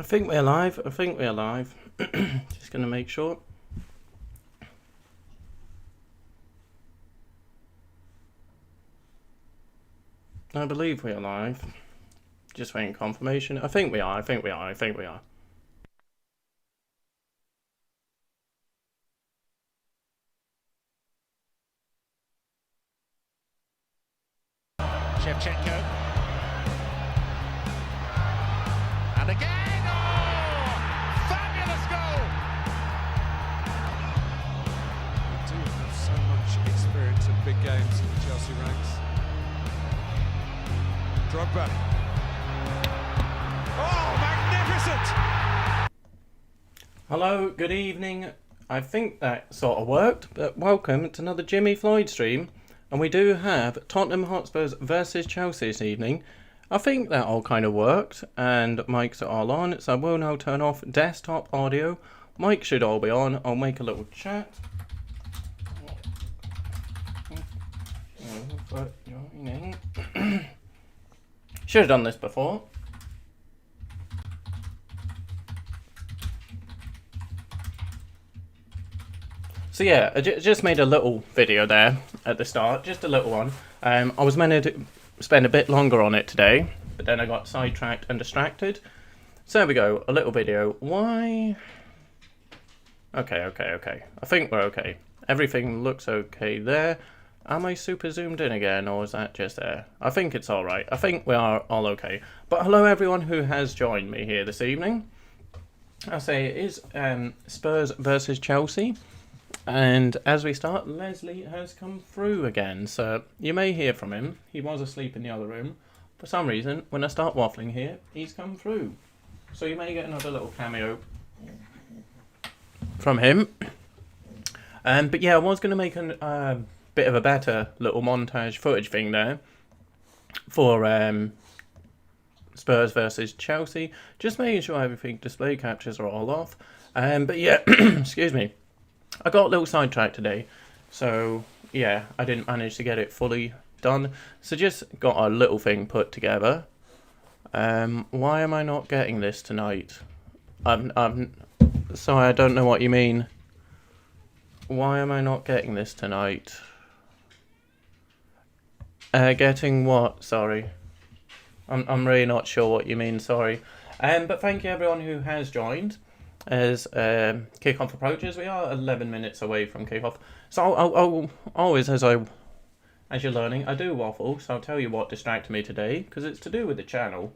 I think we're live. Just going to make sure. I believe we are live. Just waiting confirmation. I think we are. Jimmifloyd. And again, oh! Fabulous goal! They do have so much experience in big games in the Chelsea ranks. Drogba. Oh, magnificent! Hello, good evening. I think that sort of worked, but welcome to another Jimmifloyd stream. And we do have Tottenham Hotspurs versus Chelsea this evening. I think that all kind of worked, and mics are all on, so I will now turn off desktop audio. Mics should all be on. I'll make a little chat. Should have done this before. So yeah, I just made a little video there at the start, just a little one. I was meant to spend a bit longer on it today, but then I got sidetracked and distracted. So there we go, a little video. Why? Okay. I think we're okay. Everything looks okay there. Am I super zoomed in again, or is that just there? I think it's alright. I think we are all okay. But hello everyone who has joined me here this evening. I'll say it is Spurs versus Chelsea. And as we start, Leslie has come through again, so you may hear from him. He was asleep in the other room. For some reason, when I start waffling here, he's come through. So you may get another little cameo from him. But yeah, I was going to make a bit of a better little montage footage thing there for Spurs versus Chelsea. Just making sure everything display captures are all off. But yeah, excuse me. I got a little sidetracked today, so yeah, I didn't manage to get it fully done. So just got a little thing put together. Why am I not getting this tonight? I'm sorry, I don't know what you mean. Why am I not getting this tonight? Getting what? Sorry. I'm really not sure what you mean, sorry. But thank you everyone who has joined. As kickoff approaches, we are 11 minutes away from kickoff. So I'll always, as you're learning, I do waffle. So I'll tell you what distracted me today, because it's to do with the channel.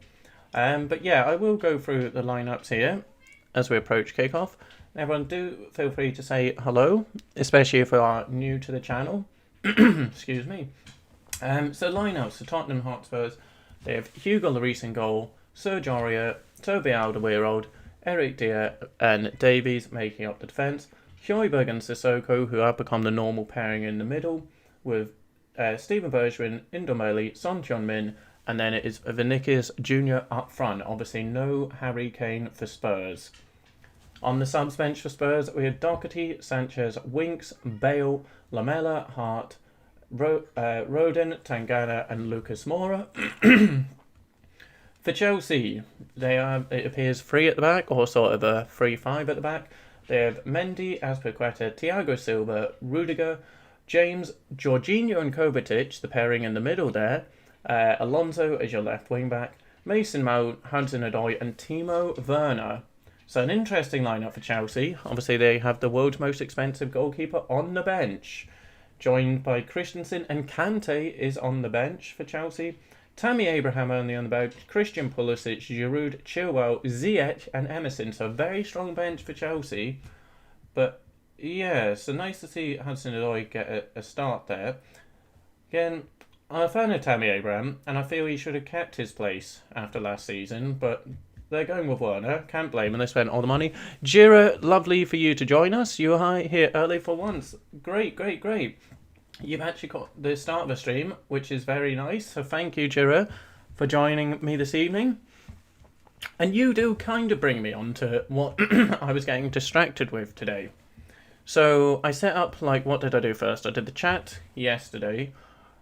But yeah, I will go through the lineups here as we approach kickoff. Everyone, do feel free to say hello, especially if you are new to the channel. Excuse me. So lineups for Tottenham Hotspurs. They have Hugo Lloris in goal, Serge Aurier, Toby Alderweireld, Eric Dier and Davies making up the defence. Højbjerg and Sissoko, who have become the normal pairing in the middle, with Steven Bergwijn, Ndombele, Son Heung-Min, and then it is Vinicius Jr. up front. Obviously no Harry Kane for Spurs. On the subs bench for Spurs, we have Doherty, Sanchez, Winks, Bale, Lamela, Hart, Rodin, Tangana and Lucas Moura. For Chelsea, they are, it appears, 3 at the back, or sort of a 3-5 at the back. They have Mendy, Azpilicueta, Thiago Silva, Rudiger, James, Jorginho and Kovacic, the pairing in the middle there. Alonso as your left wing back. Mason Mount, Hudson-Odoi and Timo Werner. So an interesting lineup for Chelsea. Obviously they have the world's most expensive goalkeeper on the bench. Joined by Christensen, and Kante is on the bench for Chelsea. Tammy Abraham only on the bench, Christian Pulisic, Giroud, Chilwell, Ziyech and Emerson. So a very strong bench for Chelsea. But yeah, so nice to see Hudson-Odoi get a start there. Again, I'm a fan of Tammy Abraham, and I feel he should have kept his place after last season, but they're going with Werner. Can't blame them, they spent all the money. Jira, lovely for you to join us. You are here early for once. Great. You've actually got the start of the stream, which is very nice. So thank you, Jira, for joining me this evening. And you do kind of bring me on to what I was getting distracted with today. So I set up, what did I do first? I did the chat yesterday.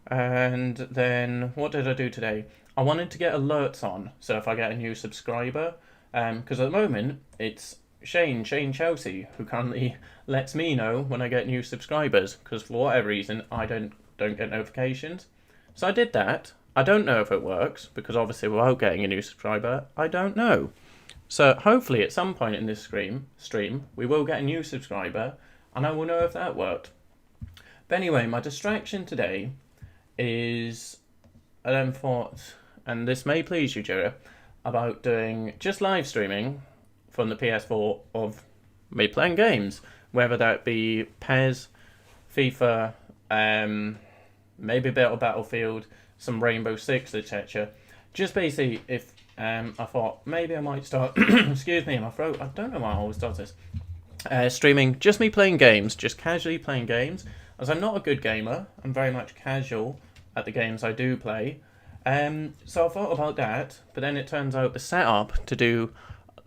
And then what did I do today? I wanted to get alerts on. So if I get a new subscriber, Because at the moment, it's Shane Chelsea, who currently lets me know when I get new subscribers, because for whatever reason, I don't get notifications. So I did that. I don't know if it works, because obviously without getting a new subscriber, I don't know. So hopefully at some point in this stream, we will get a new subscriber, and I will know if that worked. But anyway, my distraction today is, I then thought, and this may please you, Jira, about doing just live streaming from the PS4 of me playing games, whether that be PES, FIFA, maybe a bit of Battlefield, some Rainbow Six, etc. Just basically, if I thought maybe I might start, excuse me, my throat, I don't know why I always does this, streaming just me playing games, just casually playing games, as I'm not a good gamer, I'm very much casual at the games I do play. So I thought about that, but then it turns out the setup to do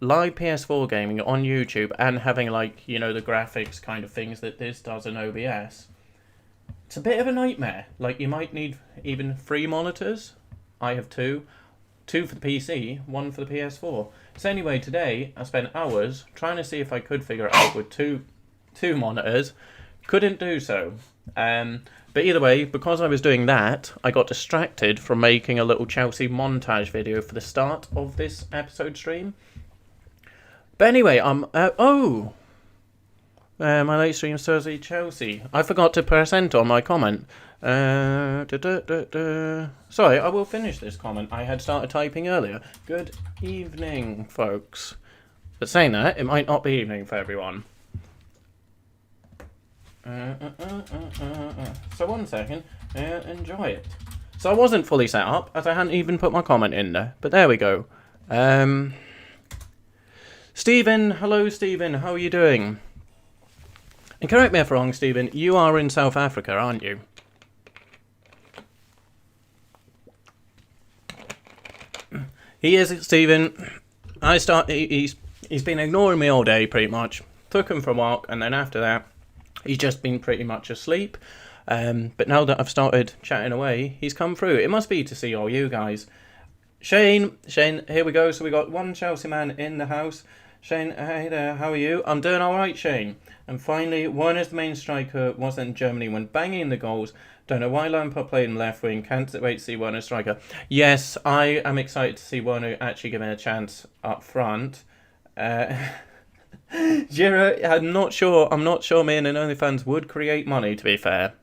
live PS4 gaming on YouTube and having, like, you know, the graphics kind of things that this does in OBS, it's a bit of a nightmare. Like, you might need even 3 monitors. I have 2 for the PC, 1 for the PS4. So anyway, today I spent hours trying to see if I could figure it out with two monitors. Couldn't do so. But either way, because I was doing that, I got distracted from making a little Chelsea montage video for the start of this episode stream. But anyway, my late stream Thursday Chelsea. I forgot to press enter on my comment. Sorry, I will finish this comment. I had started typing earlier. Good evening, folks. But saying that, it might not be evening for everyone. So 1 second, enjoy it. So I wasn't fully set up, as I hadn't even put my comment in there. But there we go. Stephen, hello Stephen, how are you doing? And correct me if I'm wrong, Stephen, you are in South Africa, aren't you? He is, Stephen. He's been ignoring me all day, pretty much. Took him for a walk, and then after that, he's just been pretty much asleep. But now that I've started chatting away, he's come through. It must be to see all you guys. Shane, here we go. So we got one Chelsea man in the house. Shane, hey there, how are you? I'm doing alright, Shane. And finally, Werner's the main striker, wasn't in Germany when banging the goals. Don't know why Lampard played in left wing. Can't wait to see Werner striker. Yes, I am excited to see Werner actually given a chance up front. Jira, I'm not sure me and OnlyFans would create money, to be fair.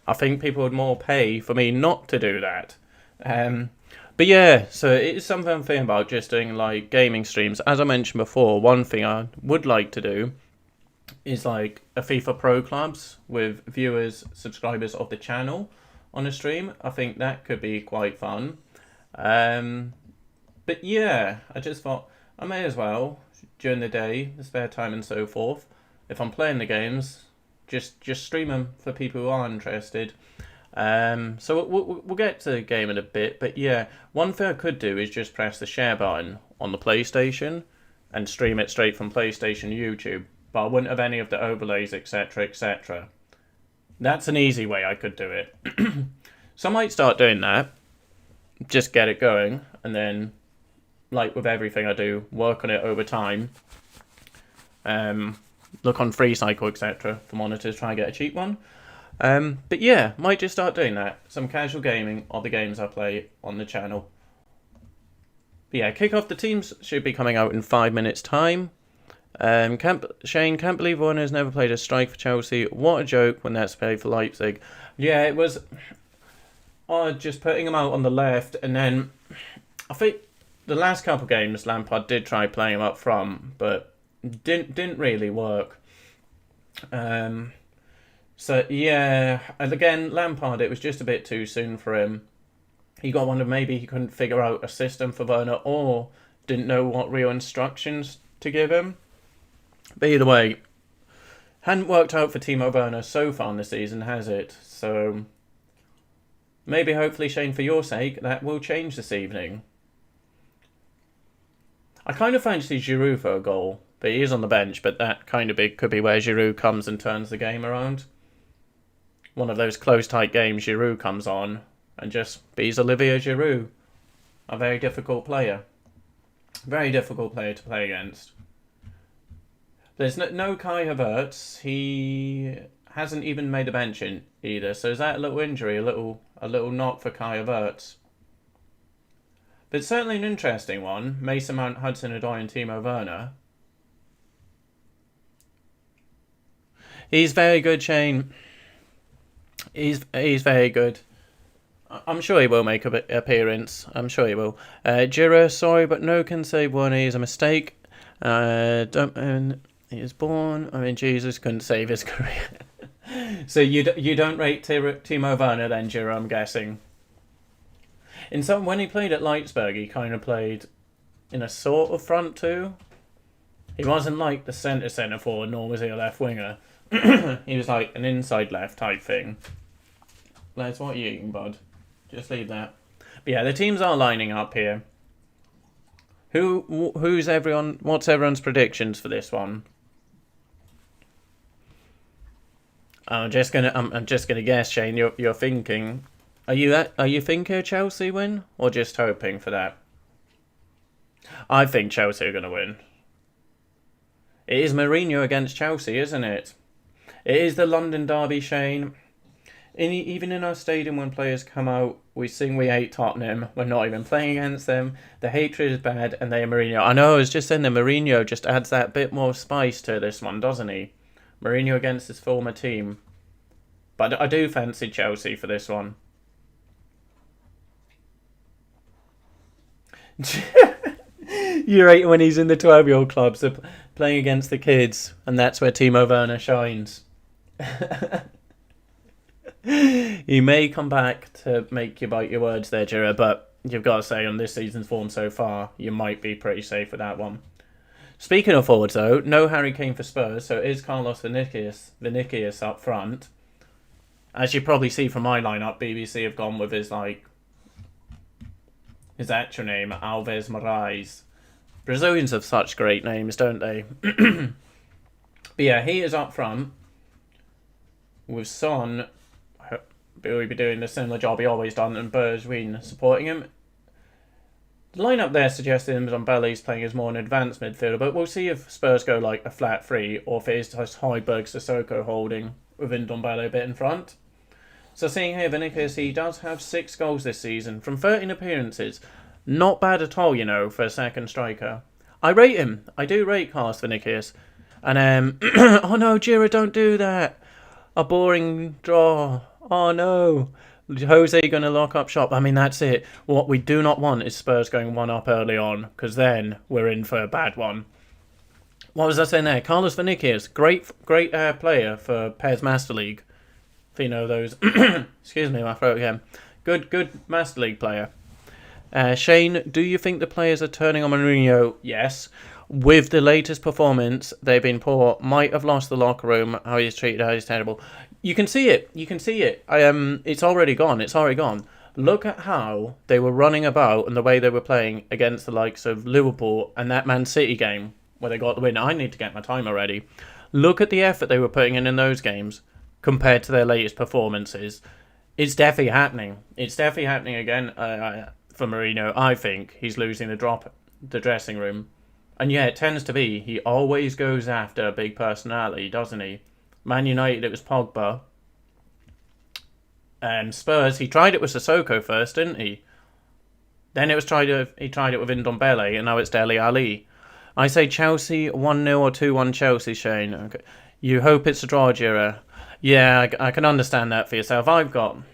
I think people would more pay for me not to do that. But yeah, so it is something I'm thinking about, just doing like gaming streams. As I mentioned before, one thing I would like to do is like a FIFA Pro Clubs with viewers, subscribers of the channel on a stream. I think that could be quite fun. But yeah, I just thought I may as well, during the day, the spare time and so forth, if I'm playing the games, just stream them for people who are interested. So we'll get to the game in a bit, but yeah, one thing I could do is just press the share button on the PlayStation and stream it straight from PlayStation YouTube, but I wouldn't have any of the overlays, etc, etc. That's an easy way I could do it. So I might start doing that, just get it going, and then, like with everything I do, work on it over time. Look on Free Cycle, etc. for monitors, try and get a cheap one. But yeah, might just start doing that. Some casual gaming of the games I play on the channel. But yeah, kick-off the teams should be coming out in 5 minutes' time. Shane, can't believe Werner's never played a strike for Chelsea. What a joke when that's played for Leipzig. Yeah, it was just putting him out on the left, and then I think the last couple of games Lampard did try playing him up front, but didn't really work. So yeah, and again, Lampard, it was just a bit too soon for him. He got one of maybe he couldn't figure out a system for Werner, or didn't know what real instructions to give him. But either way, hadn't worked out for Timo Werner so far in the season, has it? So maybe, hopefully, Shane, for your sake, that will change this evening. I kind of fancy Giroud for a goal, but he is on the bench, but that kind of could be where Giroud comes and turns the game around. One of those close, tight games, Giroud comes on and just beats Olivier Giroud, a very difficult player. Very difficult player to play against. There's no Kai Havertz. He hasn't even made a bench in either. So is that a little injury, a little knock for Kai Havertz? But certainly an interesting one. Mason Mount, Hudson-Odoi and Timo Werner. He's very good, Shane. He's very good. I'm sure he will make an appearance. I'm sure he will. Jira, sorry, but no can save one. He's a mistake. He was born. I mean, Jesus couldn't save his career. So you don't rate Timo Werner then, Jira, I'm guessing. When he played at Leipzig, he kind of played in a sort of front two. He wasn't like the centre forward, nor was he a left winger. He was like an inside left type thing. Les, what are you eating, bud? Just leave that. But yeah, the teams are lining up here. Who's everyone? What's everyone's predictions for this one? I'm just gonna guess, Shane. You're thinking. Are you thinking Chelsea win or just hoping for that? I think Chelsea are gonna win. It is Mourinho against Chelsea, isn't it? It is the London derby, Shane. Even in our stadium, when players come out, we sing we hate Tottenham. We're not even playing against them. The hatred is bad, and they are Mourinho. I know, I was just saying that Mourinho just adds that bit more spice to this one, doesn't he? Mourinho against his former team. But I do fancy Chelsea for this one. You're right, when he's in the 12-year-old clubs, they're playing against the kids, and that's where Timo Werner shines. He may come back to make you bite your words there, Jira, but you've got to say on this season's form so far, you might be pretty safe with that one. Speaking of forwards, though, no Harry Kane for Spurs, so it is Carlos Vinicius up front. As you probably see from my lineup, BBC have gone with his actual name, Alves Moraes. Brazilians have such great names, don't they? But yeah, he is up front with Son. He'll be doing the similar job he always done, and Bergwijn supporting him. The lineup there suggests Ndombele's playing as more an advanced midfielder, but we'll see if Spurs go like a flat three or if it is just Højbjerg Sissoko holding with Ndombele a bit in front. So seeing here, Vinicius, he does have 6 goals this season from 13 appearances. Not bad at all, for a second striker. I rate him. I do rate Carlos Vinicius. And, oh no, Jira, don't do that. A boring draw. Oh no. Jose going to lock up shop. I mean, that's it. What we do not want is Spurs going 1 up early on, because then we're in for a bad one. What was I saying there? Carlos Vinicius, great player for PES Master League. If you know those. Excuse me, my throat again. Good Master League player. Shane, do you think the players are turning on Mourinho? Yes. With the latest performance, they've been poor. Might have lost the locker room. How he's treated, how he's terrible. You can see it. It's already gone. Look at how they were running about and the way they were playing against the likes of Liverpool and that Man City game where they got the win. I need to get my timer ready. Look at the effort they were putting in those games compared to their latest performances. It's definitely happening. It's definitely happening again for Mourinho. I think he's losing the dressing room. And yeah, it tends to be. He always goes after a big personality, doesn't he? Man United, it was Pogba. Spurs, he tried it with Sissoko first, didn't he? Then he tried it with Ndombele, and now it's Dele Alli. I say Chelsea 1-0 or 2-1 Chelsea, Shane. Okay. You hope it's a draw, Jira. Yeah, I can understand that for yourself. I don't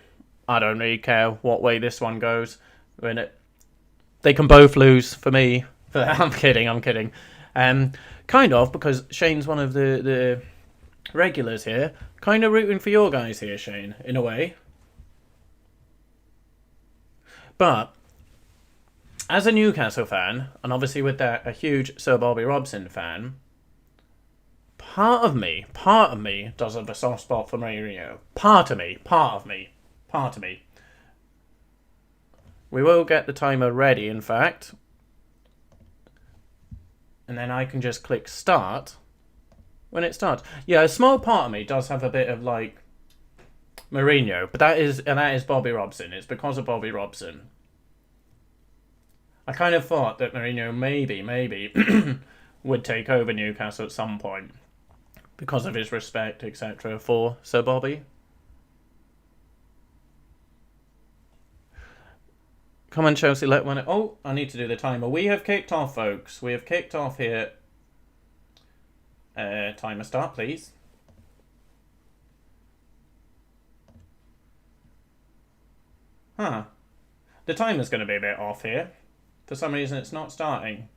really care what way this one goes. They can both lose for me. I'm kidding. Kind of, because Shane's one of the regulars here. Kind of rooting for your guys here, Shane, in a way. But as a Newcastle fan, and obviously with that a huge Sir Bobby Robson fan, part of me does have a soft spot for Mourinho. Part of me. We will get the timer ready, in fact. And then I can just click start when it starts. Yeah, a small part of me does have a bit of Mourinho, but that is Bobby Robson. It's because of Bobby Robson. I kind of thought that Mourinho maybe would take over Newcastle at some point because of his respect, etc. for Sir Bobby. Come on, Chelsea, let one. Oh, I need to do the timer. We have kicked off, folks. We have kicked off here. Timer start, please. Huh. The timer's going to be a bit off here. For some reason, it's not starting.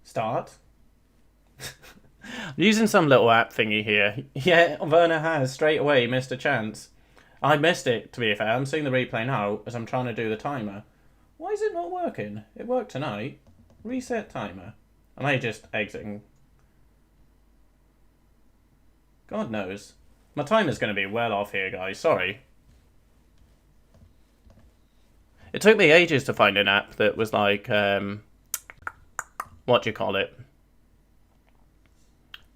Start. I'm using some little app thingy here. Yeah, Werner has straight away missed a chance. I missed it, to be fair. I'm seeing the replay now as I'm trying to do the timer. Why is it not working? It worked tonight. Reset timer. Am I just exiting? God knows. My timer's going to be well off here, guys. Sorry. It took me ages to find an app that was like, what do you call it?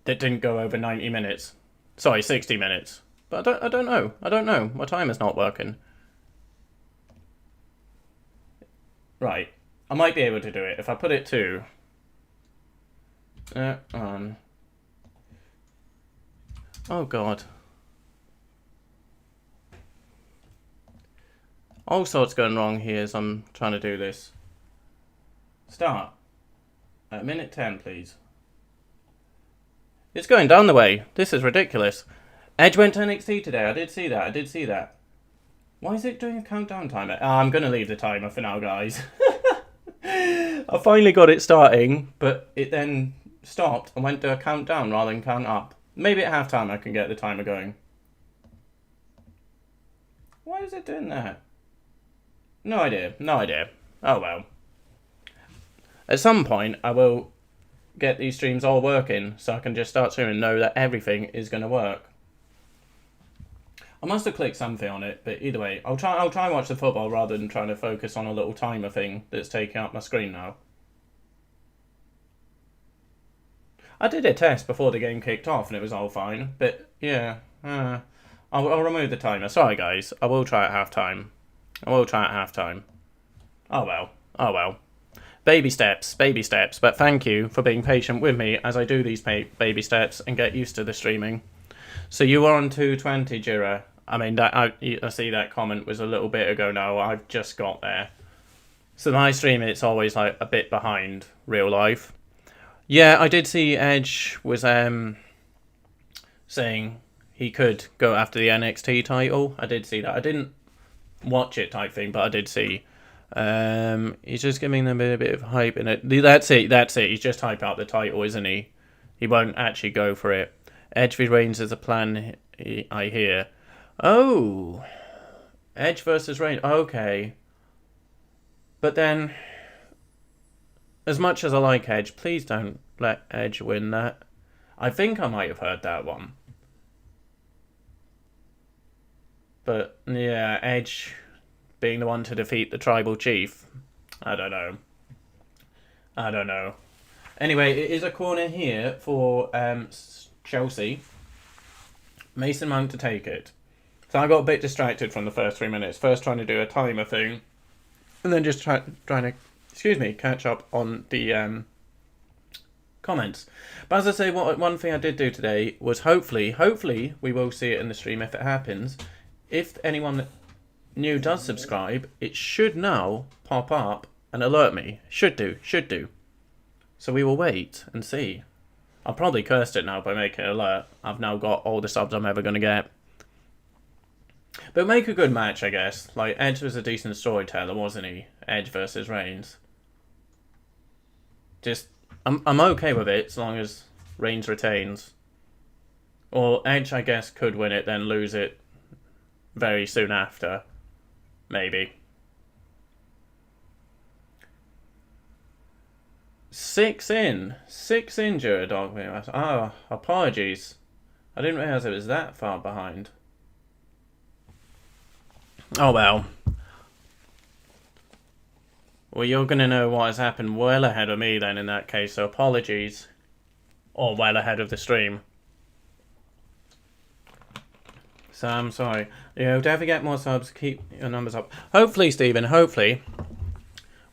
That didn't go over 90 minutes. Sorry, 60 minutes. But I don't know. I don't know. My timer's not working. Right. I might be able to do it if I put it to... Oh, God. All sorts going wrong here as I'm trying to do this. Start. At minute 10, please. It's going down the way. This is ridiculous. Edge went to NXT today. I did see that. Why is it doing a countdown timer? I'm going to leave the timer for now, guys. I finally got it starting, but it then stopped and went to a countdown rather than count up. Maybe at halftime I can get the timer going. Why is it doing that? No idea. Oh well. At some point I will get these streams all working so I can just start soon and know that everything is going to work. I must have clicked something on it, but either way, I'll try and watch the football rather than trying to focus on a little timer thing that's taking up my screen now. I did a test before the game kicked off and it was all fine, but yeah, I'll remove the timer. Sorry guys, I will try at halftime. Oh well. Baby steps, but thank you for being patient with me as I do these baby steps and get used to the streaming. So you were on 220, Jira. I mean, I see that comment was a little bit ago now. I've just got there. So my stream, it's always like a bit behind real life. Yeah, I did see Edge was saying he could go after the NXT title. I did see that. I didn't watch it type thing, but I did see. He's just giving them a bit of hype in it. That's it. He's just hyping up the title, isn't he? He won't actually go for it. Edge v Reigns is a plan, I hear. Oh, Edge versus Reigns. Okay. But then, as much as I like Edge, please don't let Edge win that. I think I might have heard that one. But, yeah, Edge being the one to defeat the tribal chief. I don't know. Anyway, it is a corner here for Chelsea. Mason Mount to take it. So I got a bit distracted from the first 3 minutes. First trying to do a timer thing. And then just trying to, catch up on the comments. But as I say, one thing I did do today was hopefully we will see it in the stream if it happens. If anyone new does subscribe, it should now pop up and alert me. Should do. So we will wait and see. I'll probably cursed it now by making it alert. I've now got all the subs I'm ever going to get. But make a good match, I guess. Like, Edge was a decent storyteller, wasn't he? Edge versus Reigns. Just, I'm okay with it as long as Reigns retains. Or Edge, I guess, could win it, then lose it very soon after. Maybe. 6 in, Jura Dog. Oh, apologies. I didn't realise it was that far behind. Oh well. Well, you're going to know what has happened well ahead of me then in that case, so apologies. Or well ahead of the stream. So I'm sorry. Don't forget more subs, keep your numbers up. Hopefully, Stephen,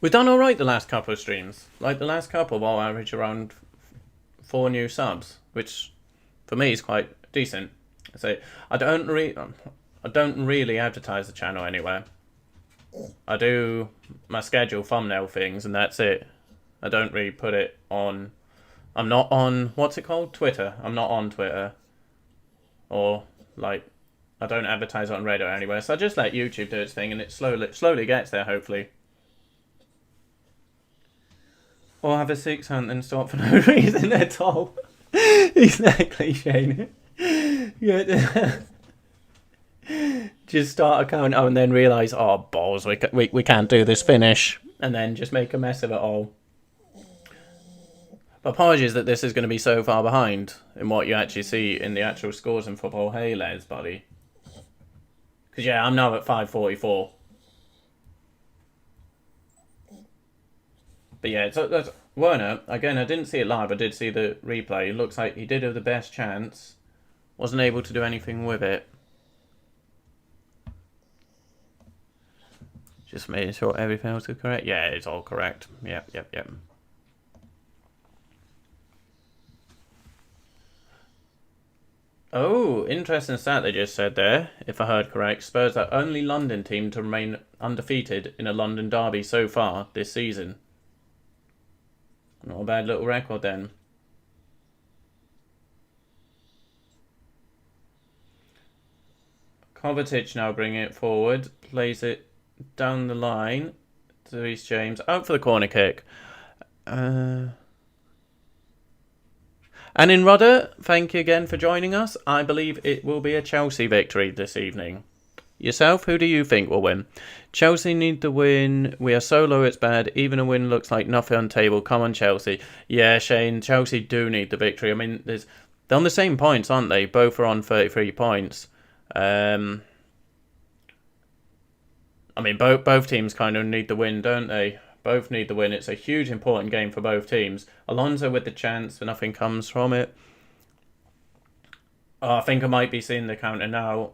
We've done all right the last couple of streams. Like the last couple, I'll average around 4 new subs, which for me is quite decent. So I don't really advertise the channel anywhere. I do my schedule thumbnail things, and that's it. I don't really put it on. I'm not on, what's it called? Twitter. I'm not on Twitter. Or like, I don't advertise it on Reddit or anywhere. So I just let YouTube do its thing, and it slowly gets there, hopefully. Or have a 6 hunt and stop for no reason at all. Exactly, Shane. Yeah. Just start a count and then realise, oh balls, we can't do this finish, and then just make a mess of it all. But apologies that this is going to be so far behind in what you actually see in the actual scores in football. Hey, Les, buddy. Because yeah, I'm now at 5:44. But yeah, so that's Werner. Again, I didn't see it live. I did see the replay. It looks like he did have the best chance. Wasn't able to do anything with it. Just making sure everything else is correct. Yeah, it's all correct. Yep. Oh, interesting stat they just said there, if I heard correct. Spurs are only London team to remain undefeated in a London derby so far this season. Not a bad little record then. Kovacic now bringing it forward. Plays it down the line to Reece James. Out for the corner kick. And in Rudder, thank you again for joining us. I believe it will be a Chelsea victory this evening. Yourself, who do you think will win? Chelsea need the win. We are so low it's bad. Even a win looks like nothing on table. Come on, Chelsea. Yeah, Shane, Chelsea do need the victory. I mean, they're on the same points, aren't they? Both are on 33 points. I mean, both teams kind of need the win, don't they? Both need the win. It's a huge, important game for both teams. Alonso with the chance, but nothing comes from it. Oh, I think I might be seeing the counter now.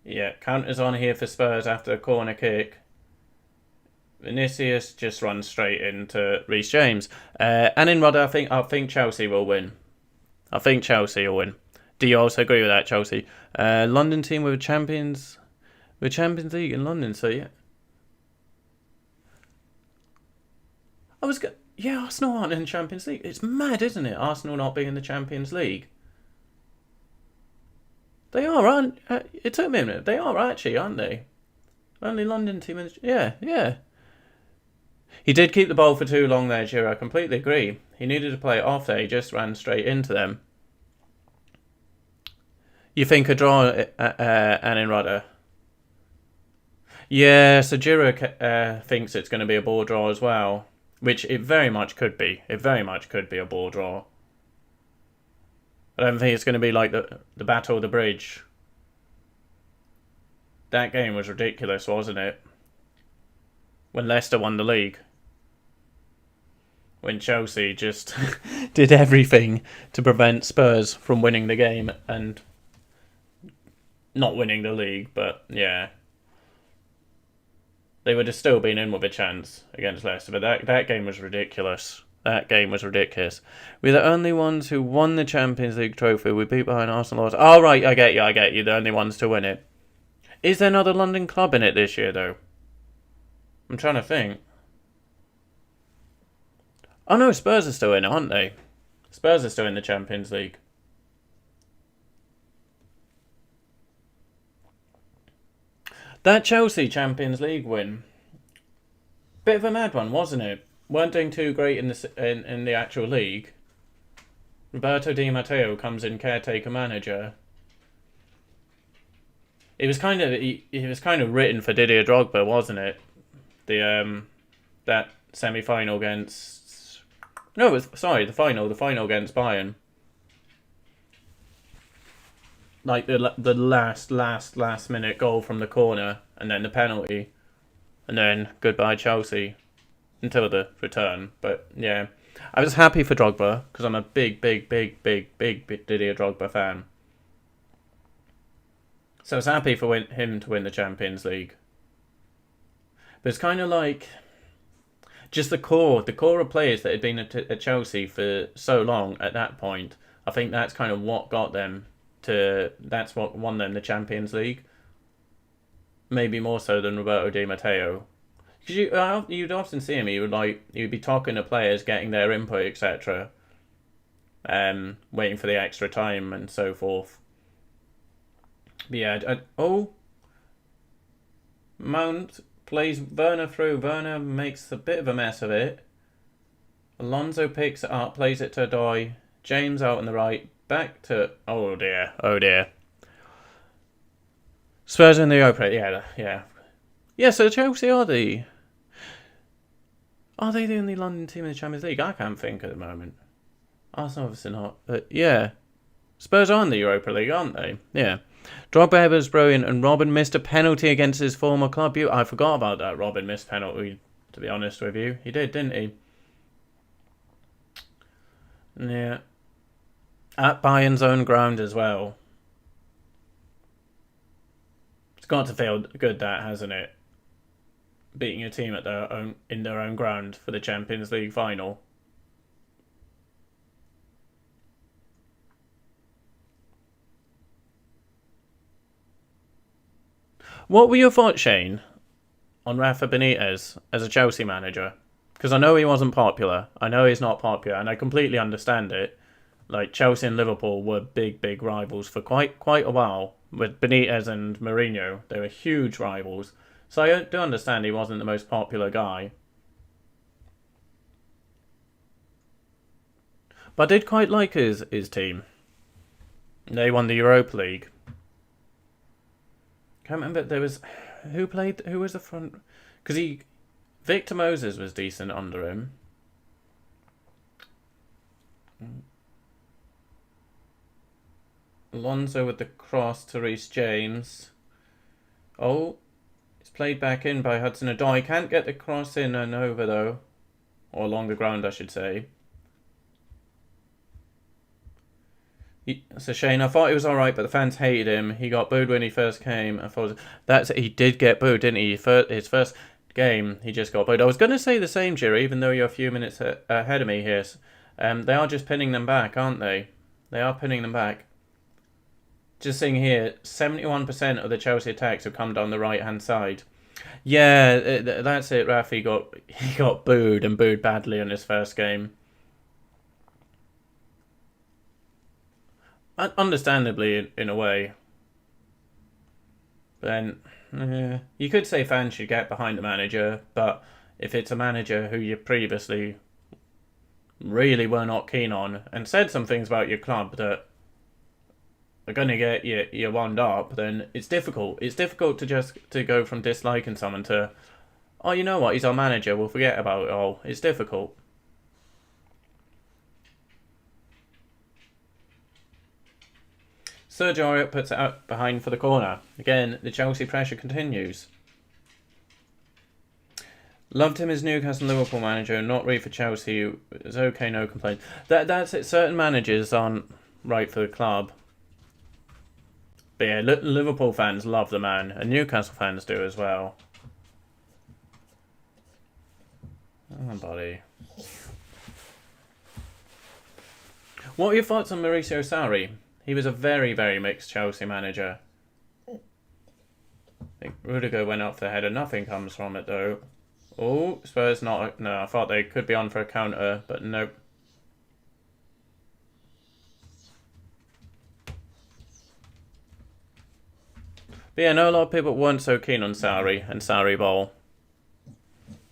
Yeah, counter's on here for Spurs after a corner kick. Vinicius just runs straight into Reece James. And in Rudder, I think Chelsea will win. I think Chelsea will win. Do you also agree with that, Chelsea? London team with Champions League in London, so yeah. Arsenal aren't in the Champions League. It's mad, isn't it? Arsenal not being in the Champions League. They are, aren't? It took me a minute. They are actually, aren't they? Only London team. Yeah. He did keep the ball for too long there, Giro. I completely agree. He needed to play it off there. He just ran straight into them. You think a draw, and in Rudder? Yeah, so Giro thinks it's going to be a ball draw as well. Which it very much could be. It very much could be a ball draw. I don't think it's going to be like the Battle of the Bridge. That game was ridiculous, wasn't it? When Leicester won the league. When Chelsea just did everything to prevent Spurs from winning the game and not winning the league, but yeah. They would have still been in with a chance against Leicester, but that game was ridiculous. That game was ridiculous. We're the only ones who won the Champions League trophy. We beat behind Arsenal. Oh, right, I get you. The only ones to win it. Is there another London club in it this year, though? I'm trying to think. Oh, no, Spurs are still in it, aren't they? Spurs are still in the Champions League. That Chelsea Champions League win. Bit of a mad one, wasn't it? Weren't doing too great in the actual league. Roberto Di Matteo comes in caretaker manager. It was kind of written for Didier Drogba, wasn't it? That semi-final against the final against Bayern. Like the last minute goal from the corner, and then the penalty, and then goodbye Chelsea. Until the return, but yeah, I was happy for Drogba because I'm a big Didier Drogba fan. So I was happy for him to win the Champions League. But it's kind of like just the core of players that had been at Chelsea for so long at that point. I think that's kind of what got them to. That's what won them the Champions League. Maybe more so than Roberto Di Matteo. Because you'd often see him, you'd be talking to players, getting their input, etc. Waiting for the extra time and so forth. But yeah, Mount plays Werner through. Werner makes a bit of a mess of it. Alonso picks it up, plays it to Odoi. James out on the right, back to... Oh dear. Spurs in the Europa, yeah. Yeah, so Chelsea are they the only London team in the Champions League? I can't think at the moment. Arsenal obviously not, but yeah. Spurs are in the Europa League, aren't they? Yeah. Drogba was brilliant, and Robin missed a penalty against his former club. I forgot about that. Robin missed penalty, to be honest with you. He did, didn't he? Yeah. At Bayern's own ground as well. It's got to feel good, that, hasn't it? Beating a team in their own ground for the Champions League final. What were your thoughts, Shane, on Rafa Benitez as a Chelsea manager? Because I know he wasn't popular. I know he's not popular, and I completely understand it. Like, Chelsea and Liverpool were big rivals for quite a while. With Benitez and Mourinho, they were huge rivals. So I do understand he wasn't the most popular guy. But I did quite like his team. They won the Europa League. Can't remember, there was... Who was the front... Because Victor Moses was decent under him. Alonso with the cross to Reece James. Oh, it's played back in by Hudson-Odoi. Can't get the cross in and over though. Or along the ground, I should say. It's a shame. I thought he was alright, but the fans hated him. He got booed when he first came. He did get booed, didn't he? His first game, he just got booed. I was going to say the same, Jerry, even though you're a few minutes ahead of me here. They are just pinning them back, aren't they? They are pinning them back. Just seeing here, 71% of the Chelsea attacks have come down the right-hand side. Yeah, that's it, Raf. He got booed and booed badly in his first game. Understandably, in a way. Then, you could say fans should get behind the manager, but if it's a manager who you previously really were not keen on and said some things about your club that are going to get you wound up, then it's difficult. It's difficult to go from disliking someone to, oh, you know what, he's our manager, we'll forget about it all. It's difficult. Sergio Aurier puts it out behind for the corner. Again, the Chelsea pressure continues. Loved him as Newcastle and Liverpool manager, not really for Chelsea. It was okay, no complaint. That's it. Certain managers aren't right for the club. But yeah, Liverpool fans love the man, and Newcastle fans do as well. Oh, buddy. What are your thoughts on Mauricio Sarri? He was a very mixed Chelsea manager. I think Rudiger went up for the header. Nothing comes from it, though. Oh, Spurs not... No, I thought they could be on for a counter, but nope. But yeah, no, a lot of people weren't so keen on Sarri and Sarri Ball.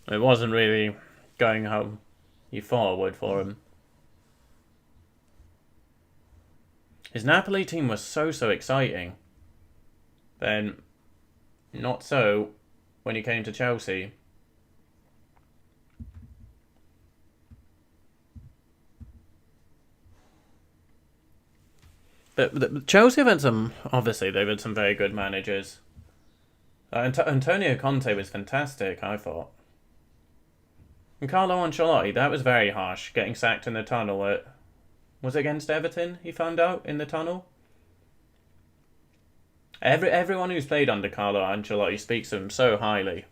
It wasn't really going how you thought it would for him. His Napoli team was so exciting. Then, not so when he came to Chelsea. But Chelsea have had some... Obviously, they've had some very good managers. Antonio Conte was fantastic, I thought. And Carlo Ancelotti, that was very harsh, getting sacked in the tunnel at... Was it against Everton, he found out, in the tunnel? Everyone who's played under Carlo Ancelotti speaks of him so highly.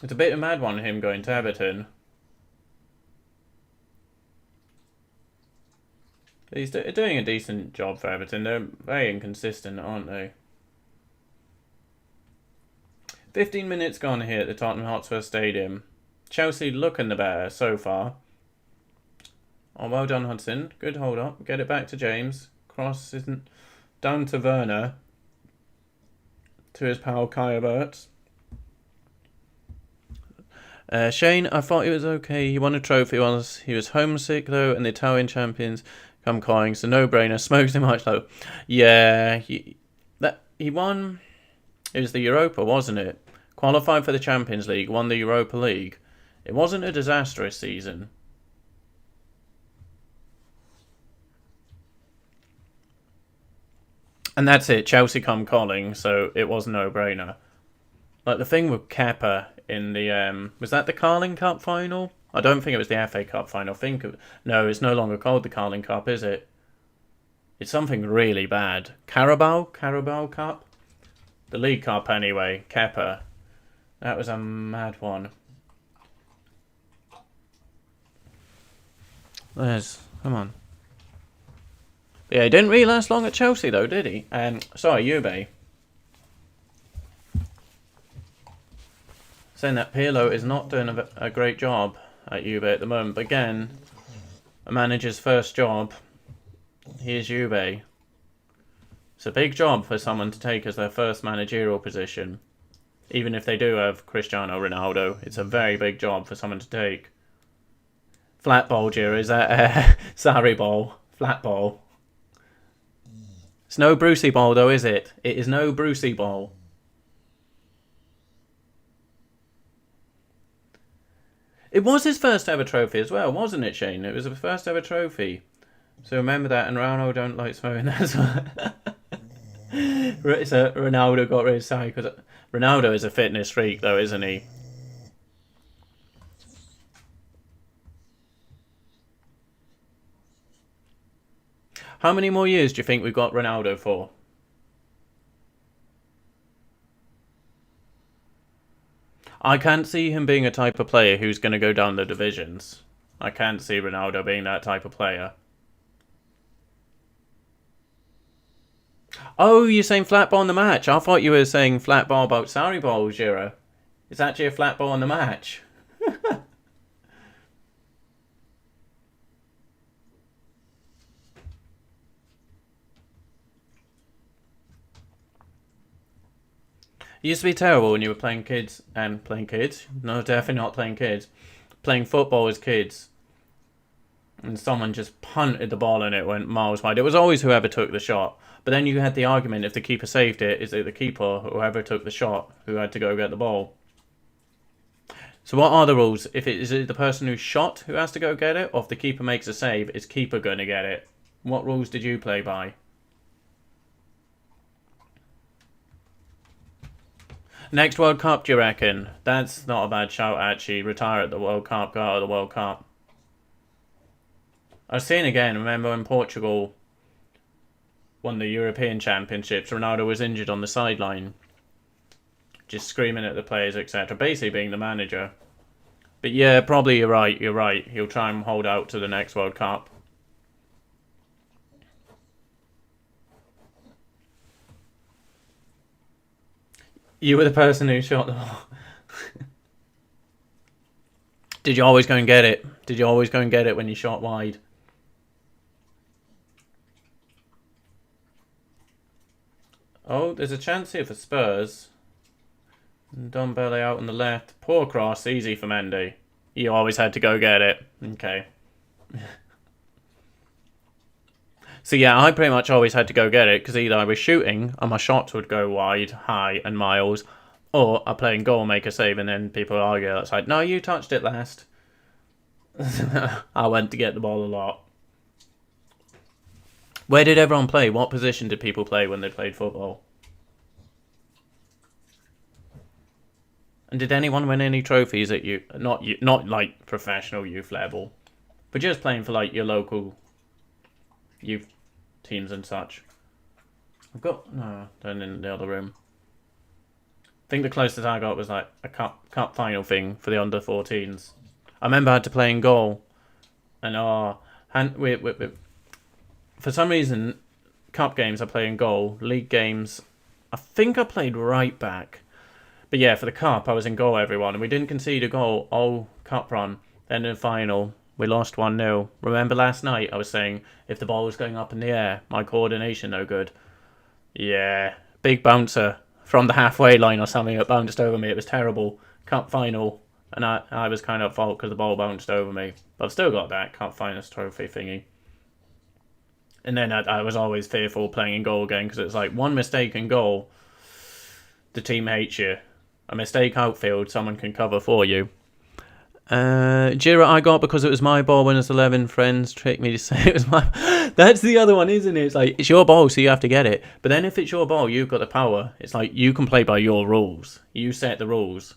It's a bit of a mad one, him going to Everton. He's doing a decent job for Everton. They're very inconsistent, aren't they? 15 minutes gone here at the Tottenham Hotspur Stadium. Chelsea looking the better so far. Oh, well done, Hudson. Good hold up. Get it back to James. Cross isn't down to Werner. To his pal Kai Havertz. Shane, I thought it was okay. He won a trophy once. He was homesick though, and the Italian champions come calling. So no-brainer. Smokes him much though. Yeah, he won. It was the Europa, wasn't it? Qualified for the Champions League, won the Europa League. It wasn't a disastrous season. And that's it. Chelsea come calling, so it was no-brainer. Like the thing with Kepa in the was that the Carling Cup final? I don't think it was the FA Cup final. No, it's no longer called the Carling Cup, is it? It's something really bad. Carabao Cup, the League Cup anyway. Kepa, that was a mad one. Come on. Yeah, he didn't really last long at Chelsea though, did he? Sorry, Juve. Saying that Pirlo is not doing a great job at Juve at the moment. But again, a manager's first job. Here's Juve. It's a big job for someone to take as their first managerial position. Even if they do have Cristiano Ronaldo, it's a very big job for someone to take. Flat ball, Jira. Is that Sarri ball? Flat ball. It's no Brucey ball though, is it? It is no Brucey ball. It was his first ever trophy as well, wasn't it, Shane? It was his first ever trophy. So remember that, and Ronaldo don't like smoking. That's why. So Ronaldo got rid of Sarri because Ronaldo is a fitness freak, though, isn't he? How many more years do you think we've got Ronaldo for? I can't see him being a type of player who's going to go down the divisions. I can't see Ronaldo being that type of player. Oh, you're saying flat ball in the match. I thought you were saying flat ball about Sarri ball, Jiro. It's actually a flat ball in the match. It used to be terrible when you were playing kids. No, definitely not playing kids. Playing football as kids. And someone just punted the ball and it went miles wide. It was always whoever took the shot. But then you had the argument, if the keeper saved it, is it the keeper or whoever took the shot who had to go get the ball? So what are the rules? Is it the person who shot who has to go get it? Or if the keeper makes a save, is keeper going to get it? What rules did you play by? Next World Cup, do you reckon? That's not a bad shout, actually. Retire at the World Cup, go out of the World Cup. I was seeing again, remember when Portugal won the European Championships, Ronaldo was injured on the sideline. Just screaming at the players, etc. Basically being the manager. But yeah, probably you're right. He'll try and hold out to the next World Cup. You were the person who shot the ball. Did you always go and get it? Did you always go and get it when you shot wide? Oh, there's a chance here for Spurs. Dombele out on the left. Poor cross, easy for Mendy. You always had to go get it. Okay. So yeah, I pretty much always had to go get it because either I was shooting and my shots would go wide, high and miles, or I play in goal, make a save, and then people argue outside, no, you touched it last. I went to get the ball a lot. Where did everyone play? What position did people play when they played football? And did anyone win any trophies at you? Not like professional youth level, but just playing for like your local youth teams and such. I've got no, down in the other room. think the closest I got was like a cup final thing for the under-14s. I remember I had to play in goal, and for some reason, cup games I play in goal. League games, I think I played right back. But yeah, for the cup, I was in goal, everyone, and we didn't concede a goal all cup run. Then in the final, we lost 1-0. Remember last night I was saying if the ball was going up in the air, my coordination no good. Yeah, big bouncer from the halfway line or something that bounced over me. It was terrible. Cup final, and I was kind of at fault because the ball bounced over me. But I've still got that cup finals trophy thingy. And then I was always fearful playing in goal again because it's like one mistake in goal, the team hates you. A mistake outfield, someone can cover for you. Jira I got because it was my ball when it was 11. Friends tricked me to say it was my... That's the other one, isn't it? It's like, it's your ball, so you have to get it. But then if it's your ball, you've got the power. It's like, you can play by your rules. You set the rules.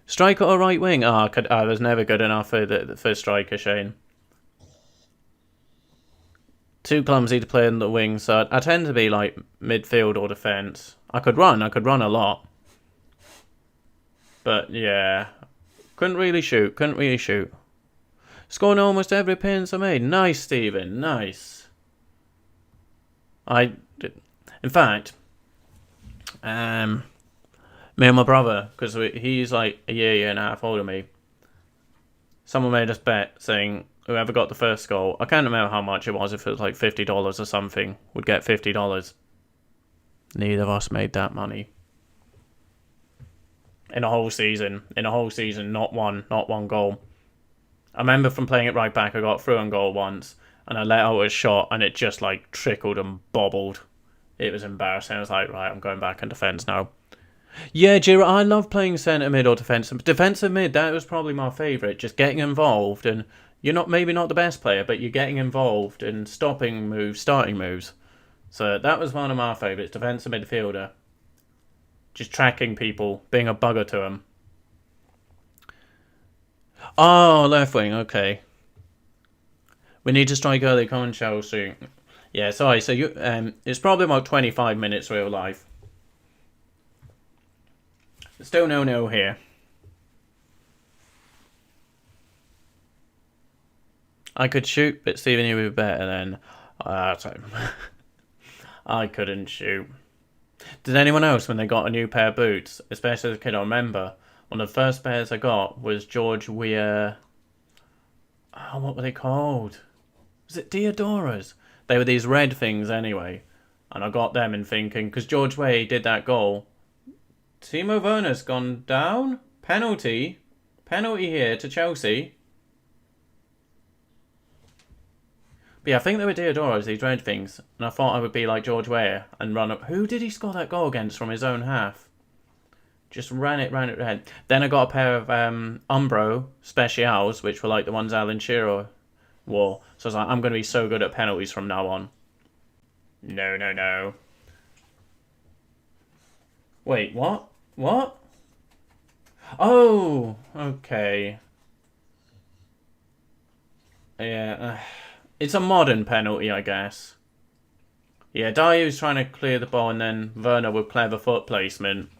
Striker or right wing? I was never good enough for the first striker, Shane. Too clumsy to play in the wing, so I tend to be like midfield or defence. I could run a lot. But yeah, couldn't really shoot. Scoring almost every appearance I made. Nice, Stephen, nice. In fact, me and my brother, because he's like a year and a half older than me, someone made us bet saying whoever got the first goal, I can't remember how much it was, if it was like $50 or something, would get $50. Neither of us made that money. In a whole season, not one goal. I remember from playing it right back, I got through on goal once, and I let out a shot, and it just like trickled and bobbled. It was embarrassing. I was like, right, I'm going back in defence now. Yeah, Jira, I love playing centre mid or defensive. Defensive mid, that was probably my favourite. Just getting involved, and you're maybe not the best player, but you're getting involved and stopping moves, starting moves. So that was one of my favourites, defensive midfielder. Just tracking people, being a bugger to them. Oh, left wing, okay. We need to strike early, come on Chelsea. Yeah, sorry, so it's probably about 25 minutes real life. Still 0-0 here. I could shoot, but Stephen, you were better than... I couldn't shoot. Did anyone else, when they got a new pair of boots, especially as a kid, I remember, one of the first pairs I got was George Weah... Oh, what were they called? Was it Diodoras? They were these red things anyway. And I got them in thinking, because George Weah did that goal. Timo Werner's gone down. Penalty. Penalty here to Chelsea. But yeah, I think they were Diodoras, these red things. And I thought I would be like George Weah and run up. Who did he score that goal against from his own half? Just ran it red. Then I got a pair of Umbro Specials, which were like the ones Alan Shearer wore. So I was like, I'm going to be so good at penalties from now on. No. Wait, what? What? Oh, okay. Yeah, it's a modern penalty, I guess. Yeah, Dayu's trying to clear the ball and then Werner with clever foot placement.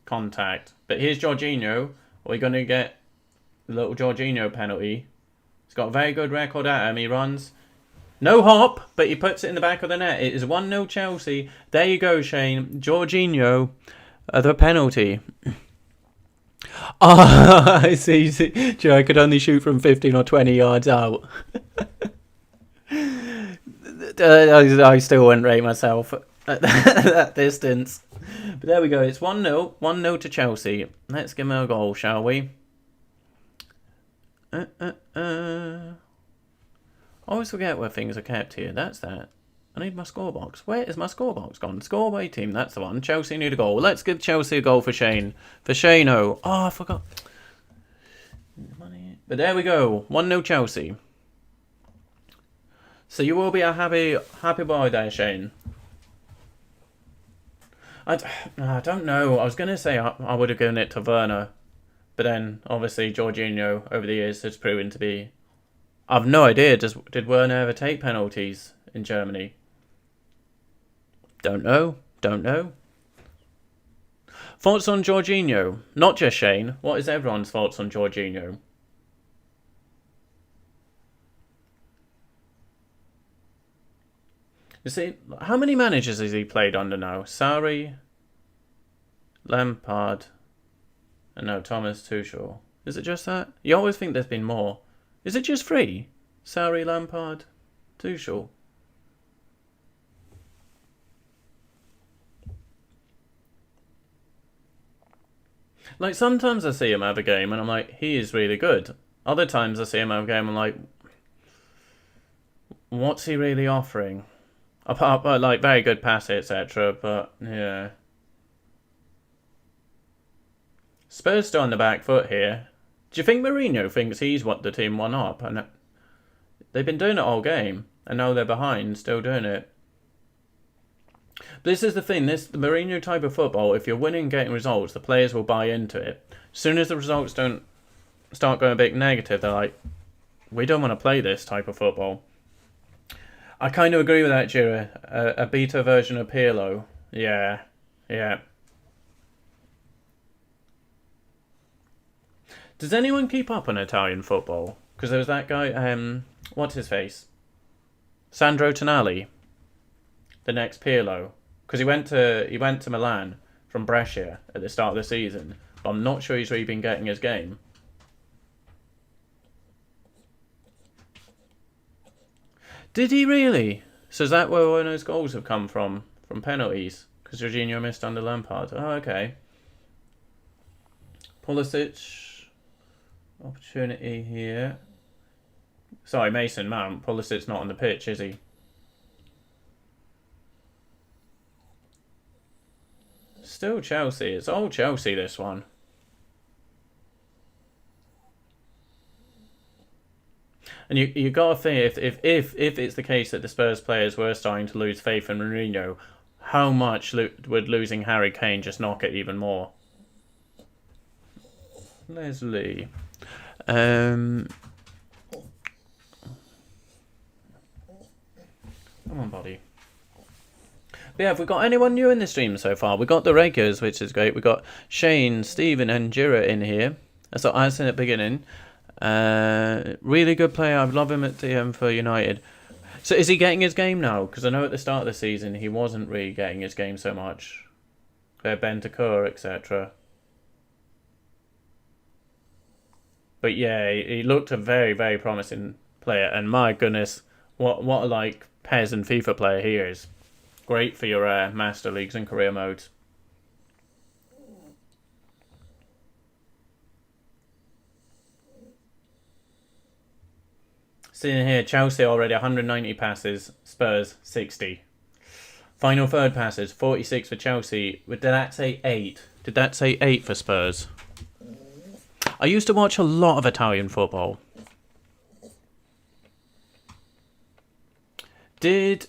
Contact. But here's Jorginho. Are we going to get the little Jorginho penalty? He's got a very good record at him. He runs. No hop, but he puts it in the back of the net. It is 1-0 Chelsea. There you go, Shane. Jorginho, the penalty. Ah, I see. Joe, I could only shoot from 15 or 20 yards out. I still wouldn't rate myself at that distance. But there we go. It's 1-0. 1-0 to Chelsea. Let's give them a goal, shall we? I always forget where things are kept here. That's that. I need my score box. Where is my score box gone? Score away team. That's the one. Chelsea need a goal. Let's give Chelsea a goal for Shane. For Shane-O. Oh, I forgot. But there we go. 1-0 Chelsea. So you will be a happy boy there, Shane. I don't know. I was going to say I would have given it to Werner. But then, obviously, Jorginho, over the years, has proven to be... I've no idea. Did Werner ever take penalties in Germany? Don't know. Thoughts on Jorginho? Not just Shane. What is everyone's thoughts on Jorginho? You see, how many managers has he played under now? Sarri, Lampard, and no, Thomas Tuchel. Is it just that? You always think there's been more. Is it just 3? Sarri, Lampard, Tuchel. Like, sometimes I see him have a game and I'm like, he is really good. Other times I see him have a game and I'm like, what's he really offering? Apart from, like, very good pass, etc. But, yeah. Spurs still on the back foot here. Do you think Mourinho thinks he's what the team won up? And they've been doing it all game. And now they're behind, still doing it. But this is the thing, the Mourinho type of football, if you're winning and getting results, the players will buy into it. As soon as the results don't start going a bit negative, they're like, we don't want to play this type of football. I kind of agree with that, Jira. A beta version of Pirlo. Yeah. Does anyone keep up on Italian football? Because there was that guy, what's his face? Sandro Tonali. The next Pirlo. Because he went to Milan from Brescia at the start of the season. But I'm not sure he's really been getting his game. Did he really? So is that where one of those goals have come from? From penalties? Because Jorginho missed under Lampard. Oh, okay. Pulisic. Opportunity here. Sorry, Mason Mount. Pulisic's not on the pitch, is he? Still Chelsea. It's all Chelsea, this one. And you got to think, if it's the case that the Spurs players were starting to lose faith in Mourinho, how much would losing Harry Kane just knock it even more? Leslie. Come on, buddy. But yeah, have we got anyone new in the stream so far? We got the regulars, which is great. We got Shane, Stephen, and Jira in here. That's what I said at the beginning. Really good player. I love him at DM for United. So is he getting his game now? Because I know at the start of the season he wasn't really getting his game so much. Bentancur, etc. But yeah, he looked a very, very promising player. And my goodness, what a like PES and FIFA player he is. Great for your Master Leagues and career modes. Seeing here, Chelsea already 190 passes, Spurs 60. Final third passes, 46 for Chelsea. Did that say 8? Did that say 8 for Spurs? I used to watch a lot of Italian football. It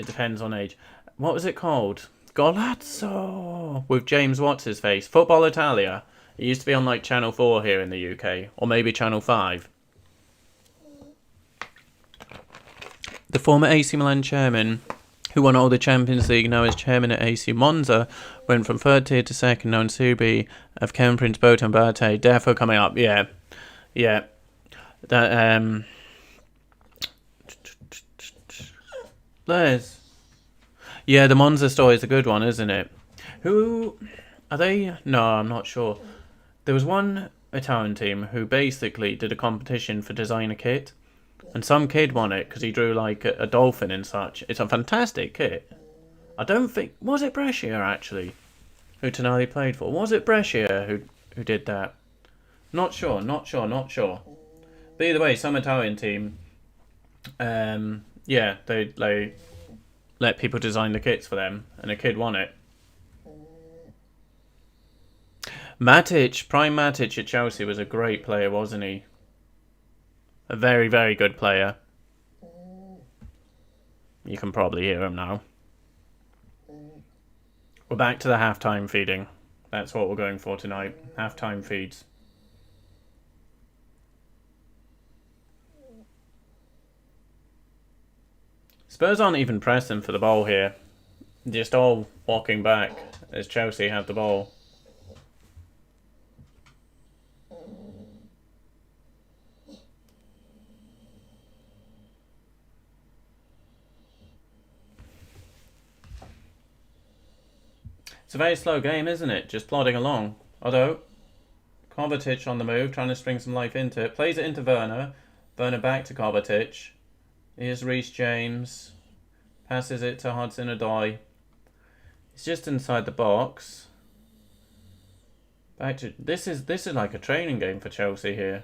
depends on age. What was it called? Golazzo! With James What's-his-face. Football Italia. It used to be on like Channel 4 here in the UK. Or maybe Channel 5. The former AC Milan chairman, who won all the Champions League, now is chairman at AC Monza, went from third tier to second, known Subi, of Ken Prince Botan Bate, therefore coming up, yeah. That, there's... Yeah, the Monza story is a good one, isn't it? Who... Are they... No, I'm not sure. There was one Italian team who basically did a competition for design a kit. And some kid won it because he drew like a dolphin and such. It's a fantastic kit. I don't think... Was it Brescia, actually? Who Tonali played for? Was it Brescia who did that? Not sure. But either way, some Italian team... yeah, they let people design the kits for them. And a kid won it. Matic, Prime Matic at Chelsea was a great player, wasn't he? A very, very good player. You can probably hear him now. We're back to the halftime feeding. That's what we're going for tonight. Halftime feeds. Spurs aren't even pressing for the ball here. Just all walking back as Chelsea have the ball. It's a very slow game, isn't it? Just plodding along. Although, Kovacic on the move, trying to string some life into it. Plays it into Werner. Werner back to Kovacic. Here's Reece James. Passes it to Hudson-Odoi. He's just inside the box. Back to this is like a training game for Chelsea here.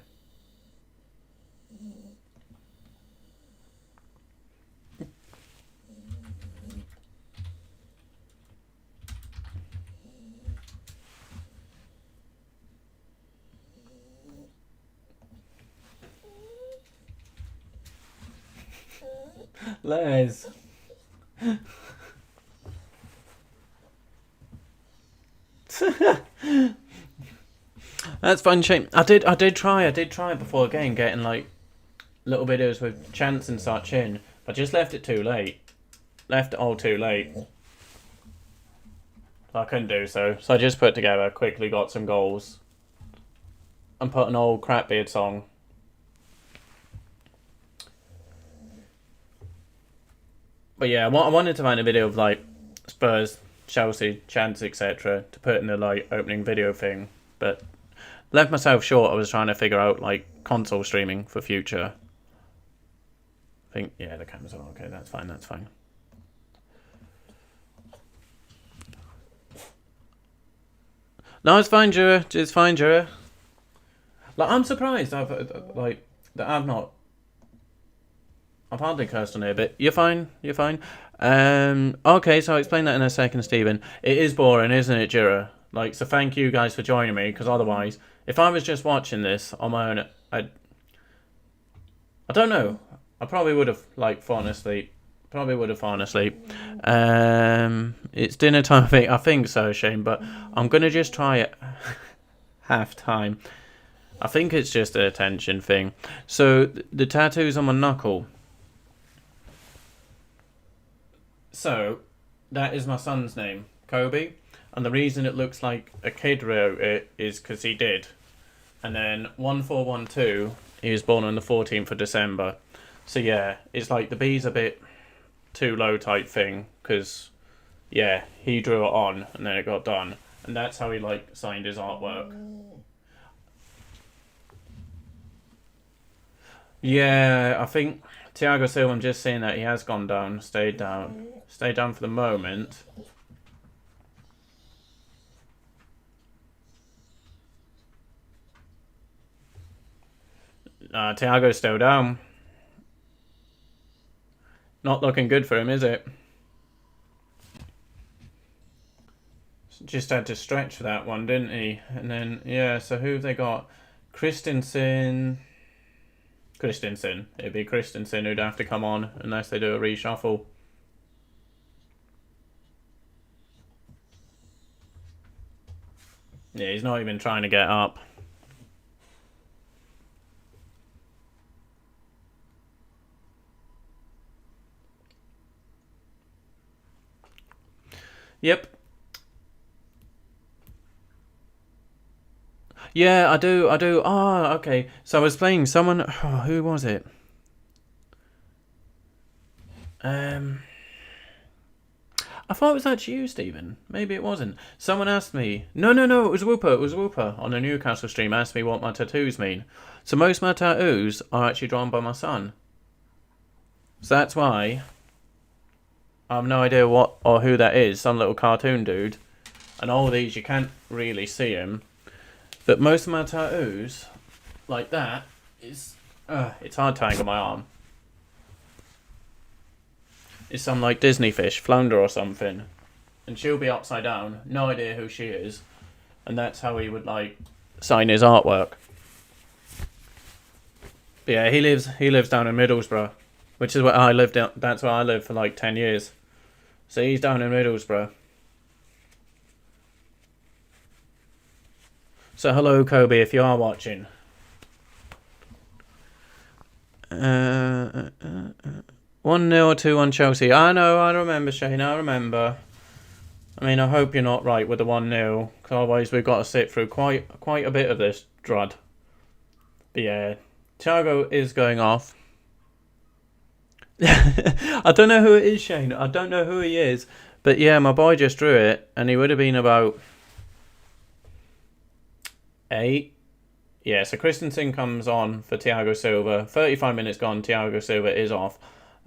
Les. That's fine, Shane. I did try before the game, getting like little videos with chants and such in. I just left it too late. Left it all too late. I couldn't do so. So I just put together, quickly got some goals. And put an old Crapbeard song. But yeah, I wanted to find a video of like Spurs, Chelsea, chants, etc. to put in the like opening video thing. But left myself short. I was trying to figure out like console streaming for future. I think, yeah, the camera's on. Okay, that's fine, that's fine. No, it's fine, Jura. It's fine, Jura. Like, I'm surprised I've hardly cursed on here, but you're fine. You're fine. Okay, so I'll explain that in a second, Stephen. It is boring, isn't it, Jura? Like, so thank you guys for joining me, because otherwise, if I was just watching this on my own, I don't know. I probably would have, like, fallen asleep. It's dinner time, I think so, Shane, but I'm going to just try it half time. I think it's just an attention thing. So, the tattoos on my knuckle. So, that is my son's name, Kobe. And the reason it looks like a kid wrote it is because he did. And then 1412, he was born on the 14th of December. So yeah, it's like the B's a bit too low type thing. Because, yeah, he drew it on and then it got done. And that's how he like signed his artwork. Yeah, I think Thiago Silva, I'm just saying that he has gone down, stayed down for the moment. Thiago's still down. Not looking good for him, is it? Just had to stretch for that one, didn't he? And then, yeah, so who have they got? Christensen. It'd be Christensen who'd have to come on unless they do a reshuffle. Yeah, he's not even trying to get up. Yep. Yeah, I do. Oh, okay. So I was playing someone... Oh, who was it? I thought it was actually you, Stephen. Maybe it wasn't. Someone asked me... No, it was Whooper. On a Newcastle stream, asked me what my tattoos mean. So most of my tattoos are actually drawn by my son. So that's why... I have no idea what or who that is. Some little cartoon dude. And all these, you can't really see him. But most of my tattoos, like that, is... it's hard to angle my arm. It's some, like, Disney fish, flounder or something. And she'll be upside down. No idea who she is. And that's how he would, like, sign his artwork. But yeah, he lives down in Middlesbrough. Which is where I lived. That's where I lived for, like, 10 years. So he's down in Middlesbrough. So hello, Kobe, if you are watching. 1-0 or 2-1 Chelsea. I know, I remember, Shane, I remember. I mean, I hope you're not right with the 1-0, because otherwise we've got to sit through quite a bit of this drud. But yeah, Thiago is going off. I don't know who it is, Shane. I don't know who he is. But yeah, my boy just drew it, and he would have been about 8. Yeah, so Christensen comes on for Thiago Silva. 35 minutes gone, Thiago Silva is off.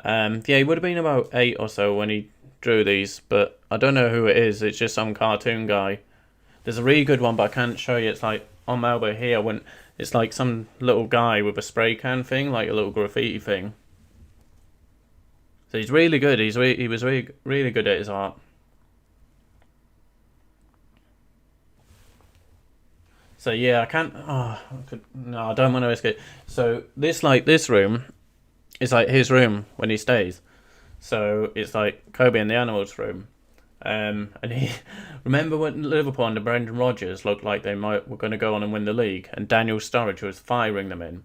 Yeah, he would have been about 8 or so when he drew these, but I don't know who it is. It's just some cartoon guy. There's a really good one, but I can't show you. It's like on my elbow here. When it's like some little guy with a spray can thing, like a little graffiti thing. So he's really good. He was really good at his art. So yeah, I can't. No, I don't want to risk it. So this room is like his room when he stays. So it's like Kobe and the Animals room. And he remember when Liverpool under Brendan Rodgers looked like they were going to go on and win the league, and Daniel Sturridge was firing them in.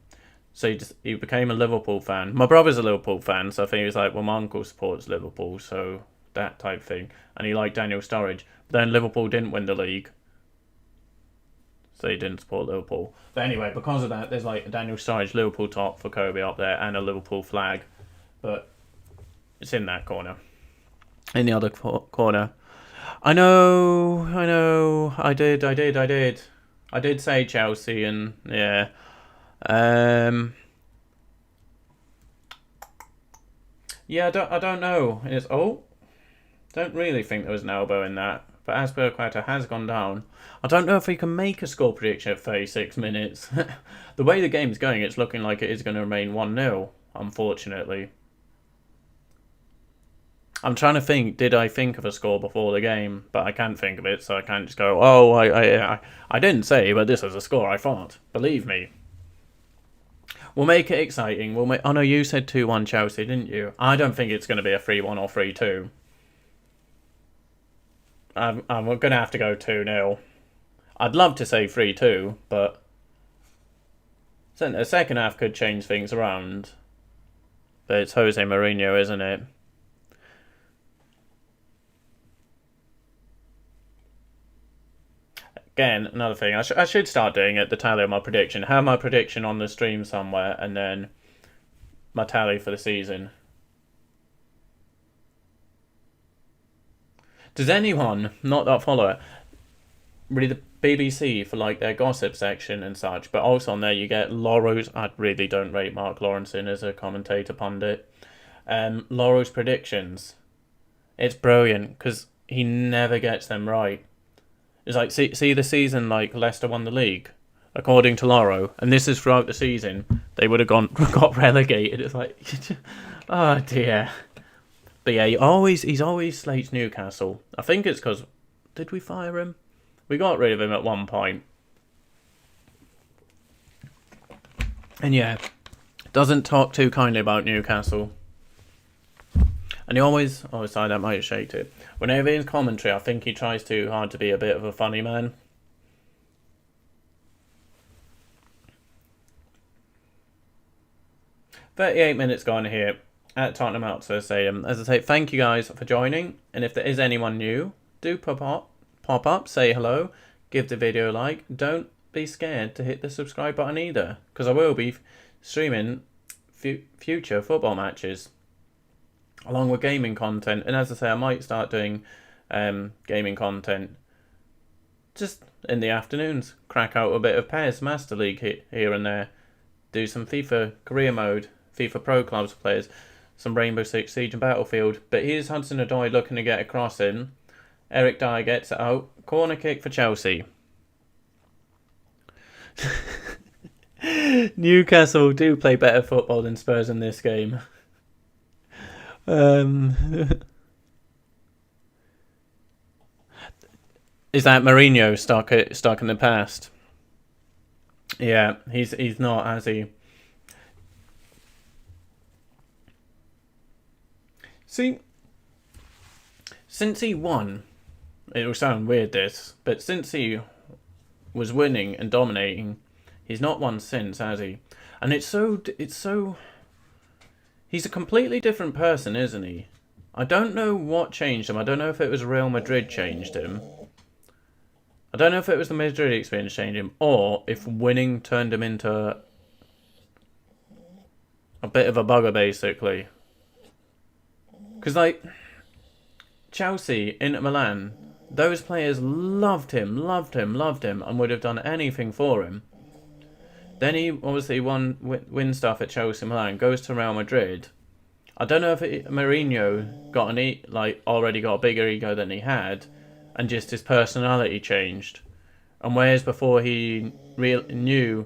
So he became a Liverpool fan. My brother's a Liverpool fan, so I think he was like, well, my uncle supports Liverpool, so that type thing. And he liked Daniel Sturridge. But then Liverpool didn't win the league, so he didn't support Liverpool. But anyway, because of that, there's like a Daniel Sturridge Liverpool top for Kobe up there and a Liverpool flag. But it's in that corner. In the other corner. I know. I did say Chelsea, and yeah. Yeah, I don't know. Don't really think there was an elbow in that. But Azpilicueta has gone down. I don't know if he can make a score prediction at 36 minutes. The way the game's going, it's looking like it is going to remain 1-0, unfortunately. I'm trying to think, did I think of a score before the game? But I can't think of it, so I can't just go, oh, I didn't say, but this is a score I thought. Believe me. We'll make it exciting. Oh no, you said 2-1 Chelsea, didn't you? I don't think it's going to be a 3-1 or 3-2. I'm going to have to go 2-0. I'd love to say 3-2, but the second half could change things around. But it's Jose Mourinho, isn't it? Again, another thing, I should start doing it, the tally of my prediction. Have my prediction on the stream somewhere, and then my tally for the season. Does anyone, not that follower, read the BBC for like their gossip section and such, but also on there you get Laurel's, I really don't rate Mark Lawrenson as a commentator pundit, Laurel's predictions. It's brilliant, because he never gets them right. It's like, see the season, like, Leicester won the league, according to Lauro, and this is throughout the season, they would have got relegated. It's like, oh dear. But yeah, he's always slates Newcastle. I think it's because, did we fire him? We got rid of him at one point. And yeah, doesn't talk too kindly about Newcastle. And he always... Oh, sorry, that might have shaked it. Whenever he's commentary, I think he tries too hard to be a bit of a funny man. "38 minutes gone here at Tottenham Hotspur Stadium. As I say, thank you guys for joining. And if there is anyone new, do pop up, say hello, give the video a like. Don't be scared to hit the subscribe button either, because I will be streaming future football matches, along with gaming content. And as I say, I might start doing gaming content just in the afternoons. Crack out a bit of PES Master League here and there. Do some FIFA Career Mode, FIFA Pro Clubs players, some Rainbow Six Siege and Battlefield. But here's Hudson-Odoi looking to get a cross in. Eric Dyer gets it out. Corner kick for Chelsea. Newcastle do play better football than Spurs in this game. Is that Mourinho stuck in the past? Yeah, he's not, has he? See, since he won, it will sound weird this, but since he was winning and dominating, he's not won since, has he? And it's so he's a completely different person, isn't he? I don't know what changed him. I don't know if it was Real Madrid changed him. I don't know if it was the Madrid experience changed him, or if winning turned him into a bit of a bugger, basically. Because, like, Chelsea, Inter Milan, those players loved him, and would have done anything for him. Then he obviously win stuff at Chelsea, Milan, goes to Real Madrid. I don't know if Mourinho already got a bigger ego than he had, and just his personality changed. And whereas before he knew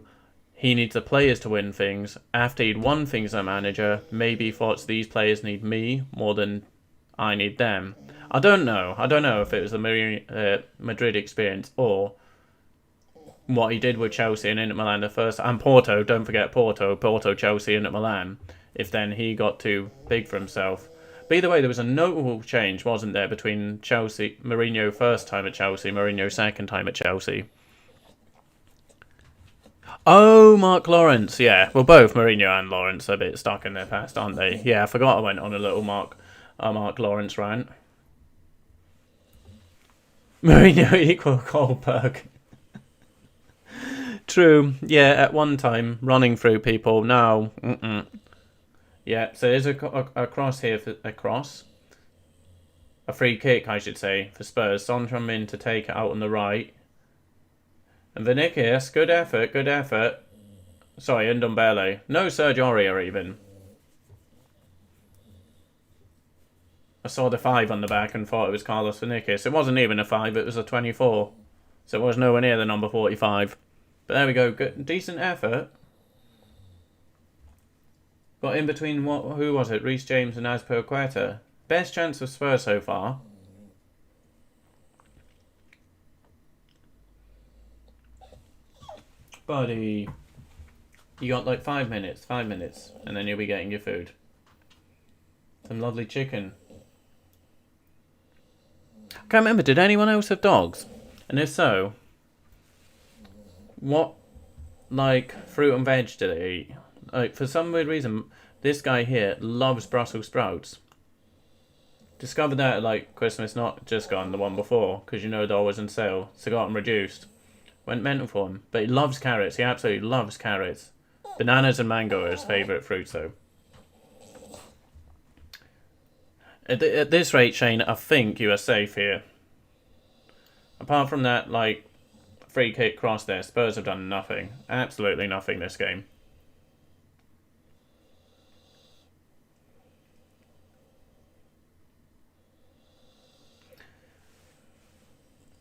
he needs the players to win things, after he'd won things as a manager, maybe he thought these players need me more than I need them. I don't know if it was the Madrid experience or what he did with Chelsea and Inter Milan the first, and Porto, don't forget Porto, Chelsea, Inter Milan, if then he got too big for himself. But either way, there was a notable change, wasn't there, between Mourinho first time at Chelsea, Mourinho second time at Chelsea. Oh, Mark Lawrence, yeah. Well, both Mourinho and Lawrence are a bit stuck in their past, aren't they? Yeah, I forgot I went on a little Mark Lawrence rant. Mourinho equal Goldberg. True, yeah, at one time, running through people, now, Yeah, so there's a cross here, a free kick, I should say, for Spurs. Son Heung-Min to take it out on the right. And Vinicius, good effort. Sorry, Ndombele. No Serge Aurier even. I saw the 5 on the back and thought it was Carlos Vinicius. It wasn't even a 5, it was a 24. So it was nowhere near the number 45. But there we go, good, decent effort. Got in between, who was it? Reece James and Azpilicueta. Best chance of Spurs so far. Buddy. You got like 5 minutes, and then you'll be getting your food. Some lovely chicken. Can't remember, did anyone else have dogs? And if so, what, like, fruit and veg did they eat? Like, for some weird reason, this guy here loves Brussels sprouts. Discovered that at, like, Christmas, not just gone, the one before, because you know they're always on sale, so got them reduced. Went mental for him. But he loves carrots, he absolutely loves carrots. Bananas and mango are his favourite fruits, though. At this rate, Shane, I think you are safe here. Apart from that, like, free kick cross there, Spurs have done nothing. Absolutely nothing this game.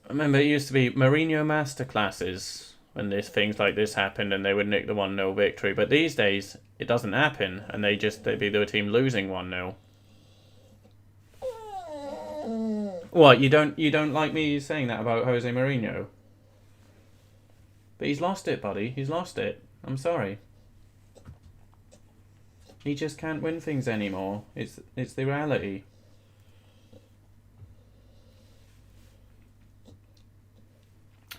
I remember it used to be Mourinho masterclasses when things like this happened and they would nick the 1-0 victory. But these days, it doesn't happen and they'd be the team losing 1-0. What, you don't like me saying that about Jose Mourinho? But he's lost it, buddy. He's lost it. I'm sorry. He just can't win things anymore. It's the reality.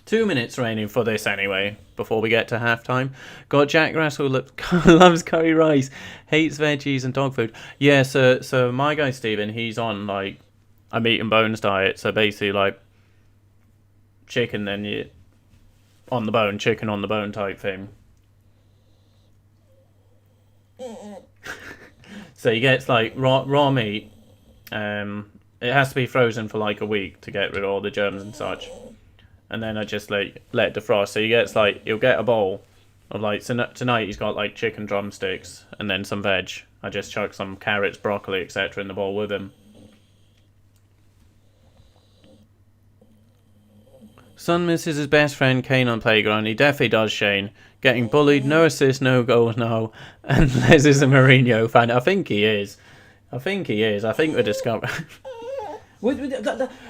Two minutes remaining for this anyway, before we get to halftime. Got Jack Russell loves curry rice, hates veggies and dog food. Yeah, so my guy Steven, he's on like a meat and bones diet. So basically like chicken chicken on the bone type thing. So he gets like raw meat. It has to be frozen for like a week to get rid of all the germs and such. And then I just let it defrost. So he gets like, he'll get a bowl of like, tonight he's got like chicken drumsticks and then some veg. I just chuck some carrots, broccoli, etc. in the bowl with him. Son misses his best friend Kane on playground. He definitely does, Shane. Getting bullied, no assist, no goal now. And Les is a Mourinho fan. I think he is. I think we're discovering...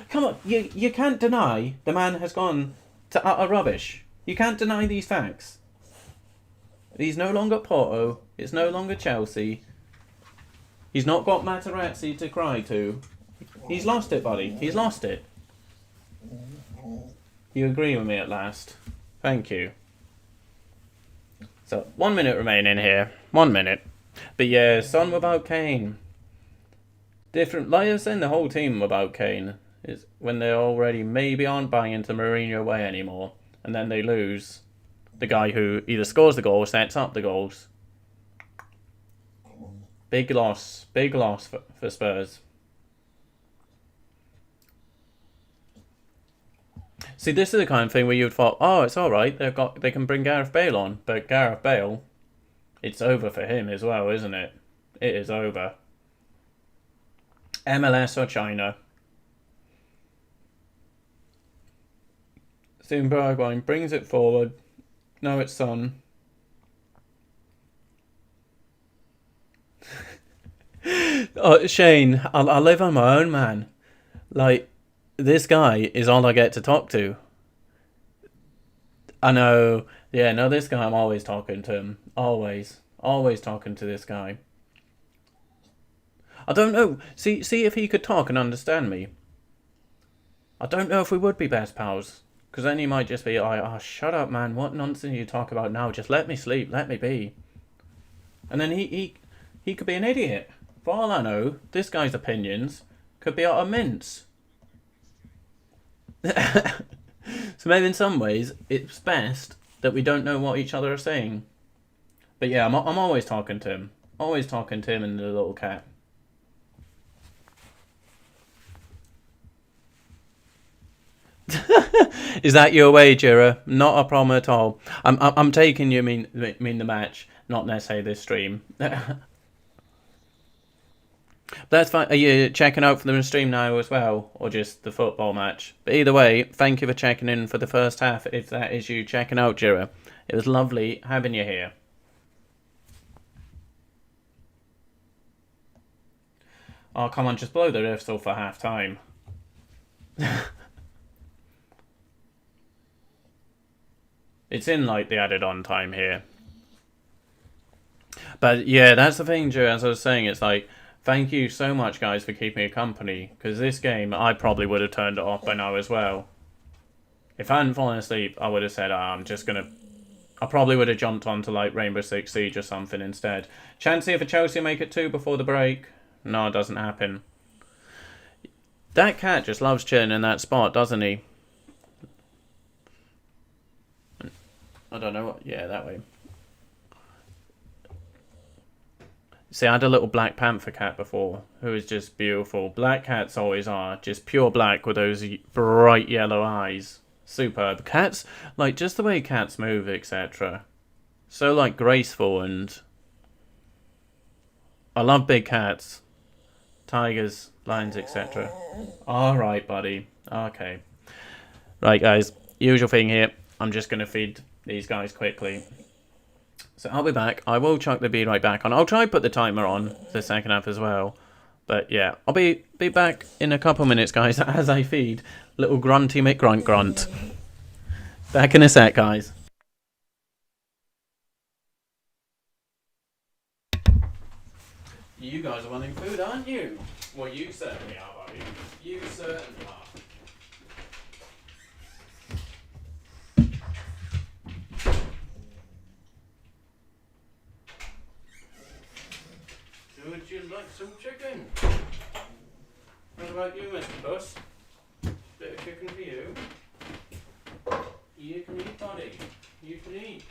Come on, you can't deny the man has gone to utter rubbish. You can't deny these facts. He's no longer Porto. It's no longer Chelsea. He's not got Materazzi to cry to. He's lost it, buddy. He's lost it. You agree with me at last. Thank you. So, 1 minute remaining here. 1 minute. But yeah, Son without Kane. different. Like I was saying, the whole team about Kane is when they already maybe aren't buying into Mourinho way anymore, and then they lose the guy who either scores the goal or sets up the goals. Big loss for Spurs. See, this is the kind of thing where you'd thought, oh, it's all right. They can bring Gareth Bale on, but Gareth Bale, it's over for him as well, isn't it? It is over. MLS or China. Soon Bergwijn brings it forward. No, it's Son. Oh, Shane, I live on my own, man. Like, this guy is all I get to talk to. I know. Yeah, no, this guy, I'm always talking to him. Always. Always talking to this guy. I don't know. See if he could talk and understand me. I don't know if we would be best pals. Because then he might just be like, oh, shut up, man. What nonsense are you talk about now? Just let me sleep. Let me be. And then he could be an idiot. For all I know, this guy's opinions could be out of mince. So maybe in some ways, it's best that we don't know what each other are saying. But yeah, I'm always talking to him. Always talking to him and the little cat. Is that your wager? Not a problem at all. I'm taking you mean the match, not necessarily this stream. That's fine. Are you checking out for the stream now as well, or just the football match? But either way, thank you for checking in for the first half. If that is you checking out, Jira, it was lovely having you here. Oh, come on, just blow the whistle for half time. It's in like the added on time here. But yeah, that's the thing, Joe. As I was saying, it's like, thank you so much, guys, for keeping me company. Because this game, I probably would have turned it off by now as well. If I hadn't fallen asleep, I would have said, I'm just going to... I probably would have jumped onto like Rainbow Six Siege or something instead. Chance here for Chelsea to make it 2 before the break. No, it doesn't happen. That cat just loves chilling in that spot, doesn't he? I don't know what... Yeah, that way. See, I had a little Black Panther cat before, who is just beautiful. Black cats always are. Just pure black with those bright yellow eyes. Superb. Cats, like, just the way cats move, etc. So, like, graceful and... I love big cats. Tigers, lions, etc. Alright, buddy. Okay. Right, guys. Usual thing here. I'm just going to feed these guys quickly. So I'll be back. I will chuck the be right back on. I'll try and put the timer on the second half as well. But yeah, I'll be back in a couple minutes, guys, as I feed little grunty McGrunt. Back in a sec, guys. You guys are wanting food, aren't you? Well, you certainly are, buddy. You certainly are. Would you like some chicken? What about you, Mr. Puss? Bit of chicken for you. You can eat, buddy. You can eat.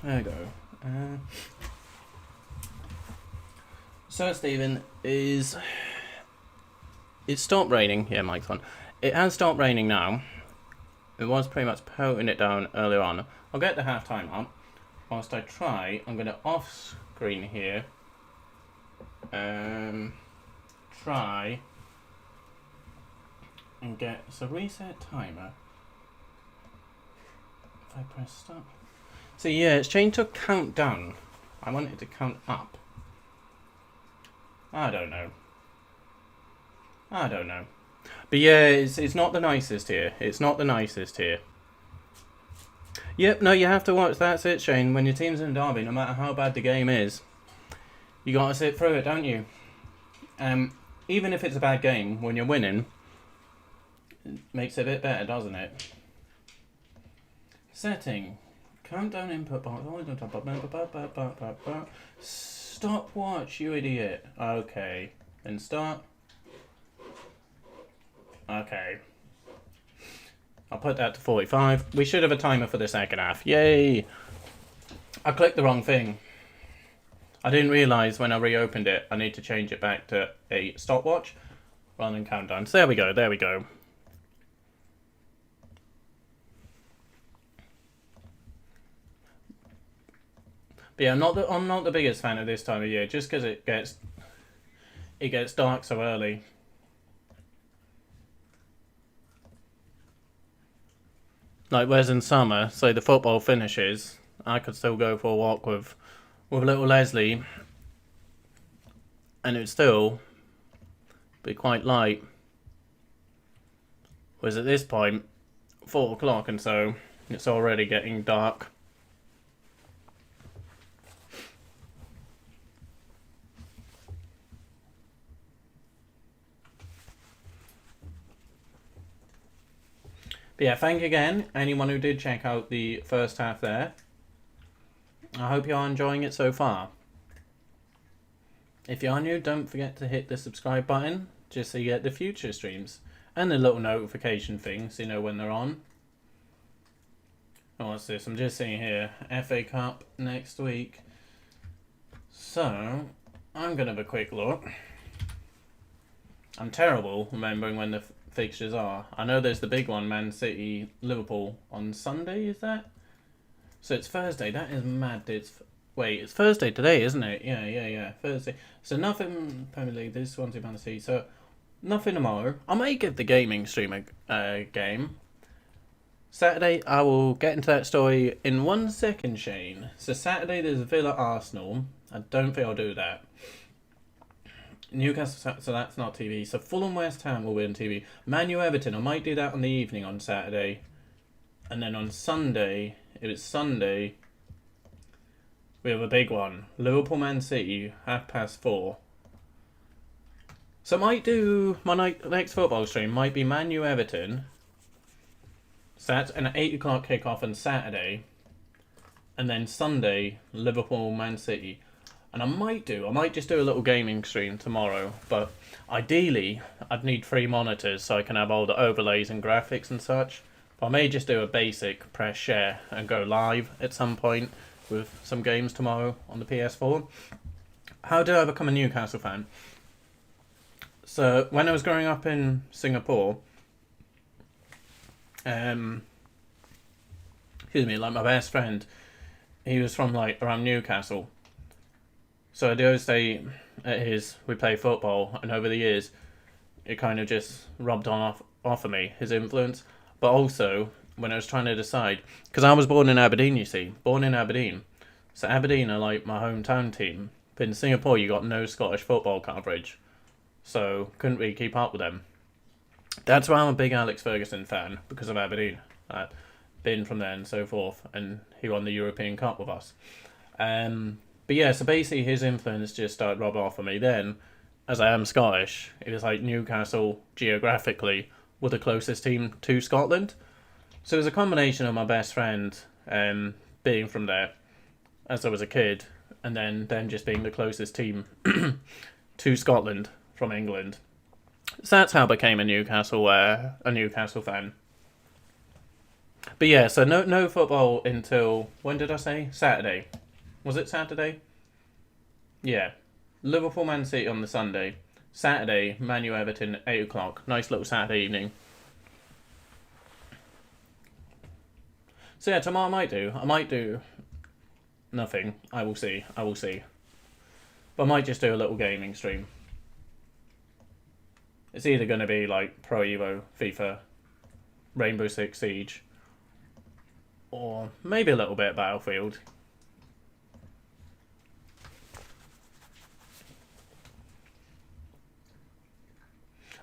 There we go. So, Stephen, it stopped raining. Yeah, mic's on. It has stopped raining now. It was pretty much pelting it down earlier on. I'll get the half-time up. Whilst I try, I'm going to off-screen here. Try and get... So, reset timer. If I press stop. So, yeah, it's changed to countdown. I want it to count up. I don't know. But yeah, it's not the nicest here. Yep, no, you have to watch. That's it, Shane. When your team's in derby, no matter how bad the game is, you gotta sit through it, don't you? Even if it's a bad game, when you're winning, it makes it a bit better, doesn't it? Setting. Countdown input box. Stopwatch, you idiot. Okay. Then start. Okay. I'll put that to 45. We should have a timer for the second half. Yay! I clicked the wrong thing. I didn't realise when I reopened it, I need to change it back to a stopwatch rather than countdown. So there we go. But yeah, I'm not the biggest fan of this time of year, just because it gets dark so early. Like, whereas in summer, say the football finishes, I could still go for a walk with little Leslie, and it'd still be quite light. Whereas at this point, 4 o'clock, and so it's already getting dark. But yeah, thank you again, anyone who did check out the first half there. I hope you are enjoying it so far. If you are new, don't forget to hit the subscribe button, just so you get the future streams. And the little notification thing, so you know when they're on. Oh, what's this? I'm just seeing here, FA Cup next week. So, I'm going to have a quick look. I'm terrible remembering when the fixtures are. I know there's the big one, Man City, Liverpool on Sunday, is that? So it's Thursday, that is mad. It's Thursday today, isn't it? Yeah, Thursday. So nothing Premier League, this one's in Man City, so nothing tomorrow. I may give the gaming stream a game. Saturday, I will get into that story in 1 second, Shane. So Saturday there's Villa Arsenal. I don't think I'll do that. Newcastle, so that's not TV. So Fulham West Ham will win TV. Man U Everton, I might do that on the evening on Saturday. And then on Sunday, if it's Sunday, we have a big one. Liverpool Man City, 4:30. So I might do my next football stream, might be Man U Everton. So that's an 8 o'clock kickoff on Saturday. And then Sunday, Liverpool Man City. And I might just do a little gaming stream tomorrow, but ideally I'd need 3 monitors so I can have all the overlays and graphics and such. But I may just do a basic press share and go live at some point with some games tomorrow on the PS4. How did I become a Newcastle fan? So when I was growing up in Singapore, like my best friend, he was from around Newcastle. So I'd always stay at we play football, and over the years, it kind of just rubbed off of me, his influence. But also, when I was trying to decide, because I was born in Aberdeen, you see, So Aberdeen are like my hometown team. But in Singapore, you got no Scottish football coverage. So, couldn't really keep up with them. That's why I'm a big Alex Ferguson fan, because of Aberdeen. Been from there and so forth, and he won the European Cup with us. But yeah, so basically his influence just started rubbing off on me. Then, as I am Scottish, it was like Newcastle, geographically, were the closest team to Scotland. So it was a combination of my best friend being from there as I was a kid, and then just being the closest team to Scotland from England. So that's how I became a Newcastle fan. But yeah, so no football until, when did I say? Saturday. Was it Saturday? Yeah. Liverpool Man City on the Sunday. Saturday, Man U Everton, 8 o'clock. Nice little Saturday evening. So yeah, tomorrow I might do nothing. I will see. But I might just do a little gaming stream. It's either going to be like Pro Evo, FIFA, Rainbow Six Siege, or maybe a little bit of Battlefield.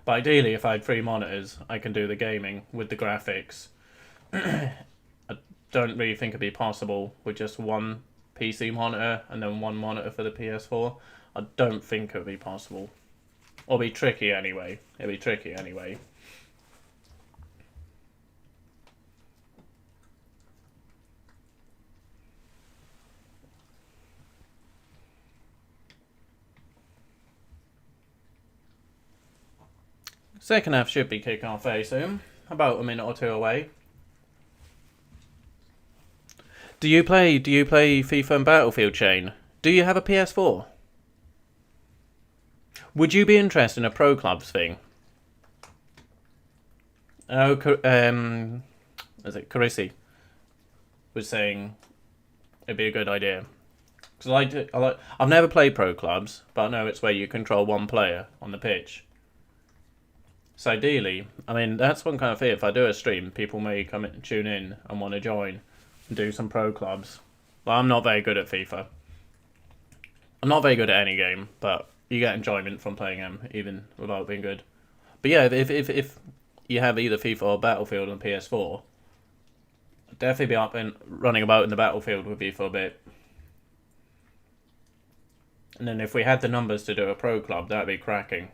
But ideally, if I had 3 monitors, I can do the gaming with the graphics. I don't really think it'd be possible with just one PC monitor and then one monitor for the PS4. I don't think it would be possible. Or be tricky anyway. It'd be tricky anyway. Second half should be kicking off very soon. About a minute or two away. Do you play FIFA and Battlefield, Shane? Do you have a PS4? Would you be interested in a pro clubs thing? Oh, is it Carisi was saying it'd be a good idea. Because I've never played pro clubs, but I know it's where you control one player on the pitch. So ideally, I mean, that's one kind of thing. If I do a stream, people may come in, tune in and want to join and do some pro clubs. But I'm not very good at FIFA. I'm not very good at any game, but you get enjoyment from playing them, even without being good. But yeah, if you have either FIFA or Battlefield on PS4, I'd definitely be up and running about in the Battlefield with you for a bit. And then if we had the numbers to do a pro club, that'd be cracking.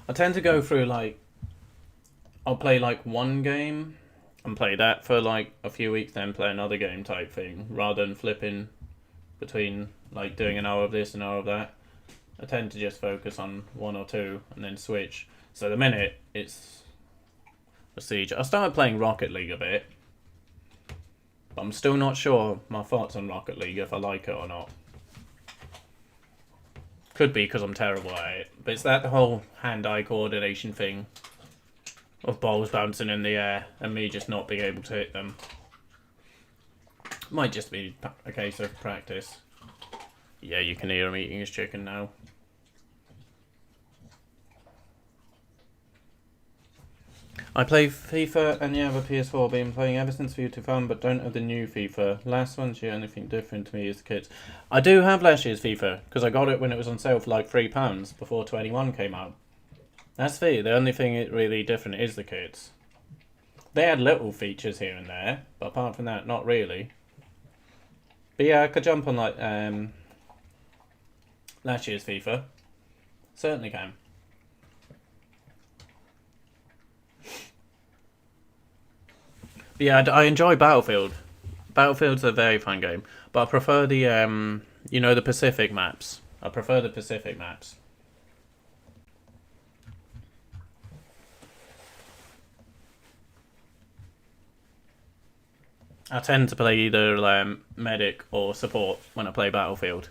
I tend to go through I'll play one game and play that for a few weeks, then play another game type thing, rather than flipping between doing an hour of this, an hour of that. I tend to just focus on one or two and then switch. So the minute it's a Siege, I started playing Rocket League a bit, but I'm still not sure my thoughts on Rocket League, if I like it or not. Could be because I'm terrible at it, but it's that whole hand-eye coordination thing of balls bouncing in the air and me just not being able to hit them. Might just be a case of practice. Yeah, you can hear him eating his chicken now. I play FIFA and yeah, have a PS4. Been playing ever since FIFA 2000, but don't have the new FIFA. Last one's the only thing different to me is the kits. I do have last year's FIFA because I got it when it was on sale for £3 before 21 came out. That's the only thing it really different is the kits. They had little features here and there, but apart from that, not really. But yeah, I could jump on last year's FIFA. Certainly can. But yeah, I enjoy Battlefield. Battlefield's a very fun game, but I prefer the the Pacific maps. I prefer the Pacific maps. I tend to play either medic or support when I play Battlefield.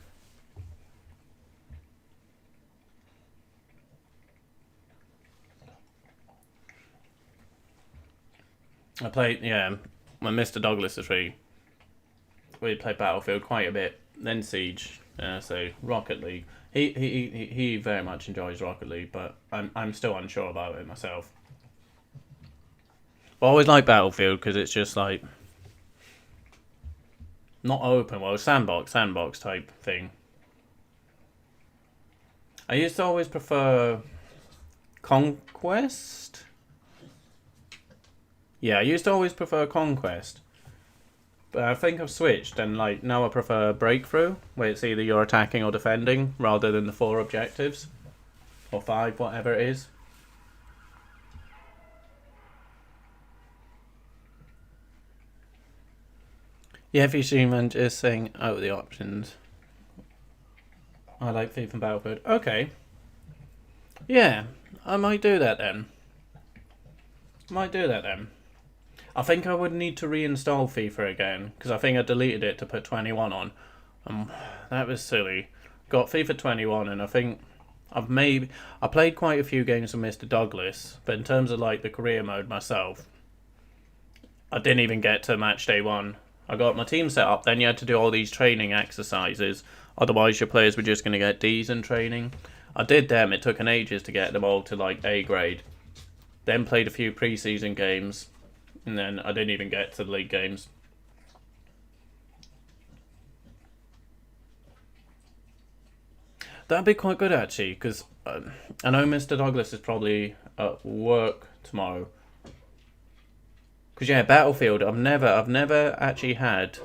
I played, when Mr. Douglas was free, we played Battlefield quite a bit, then Siege, so Rocket League. He very much enjoys Rocket League, but I'm still unsure about it myself. But I always like Battlefield because it's just not open world, sandbox type thing. I used to always prefer Conquest. Yeah, I used to always prefer Conquest. But I think I've switched and now I prefer Breakthrough, where it's either you're attacking or defending rather than the 4 objectives. Or 5, whatever it is. Yeah, Fisherman just saying out of the options. I like FIFA and Battlefield. Okay. Yeah, I might do that then. I think I would need to reinstall FIFA again, because I think I deleted it to put 21 on. That was silly. Got FIFA 21, and I think I played quite a few games with Mr. Douglas, but in terms of like the career mode myself, I didn't even get to match day 1. I got my team set up, then you had to do all these training exercises, otherwise your players were just going to get D's in training. I did them, it took an ages to get them all to like A grade. Then played a few pre-season games, and then I didn't even get to the league games. That'd be quite good actually, because I know Mr. Douglas is probably at work tomorrow. Because yeah, Battlefield, I've never actually had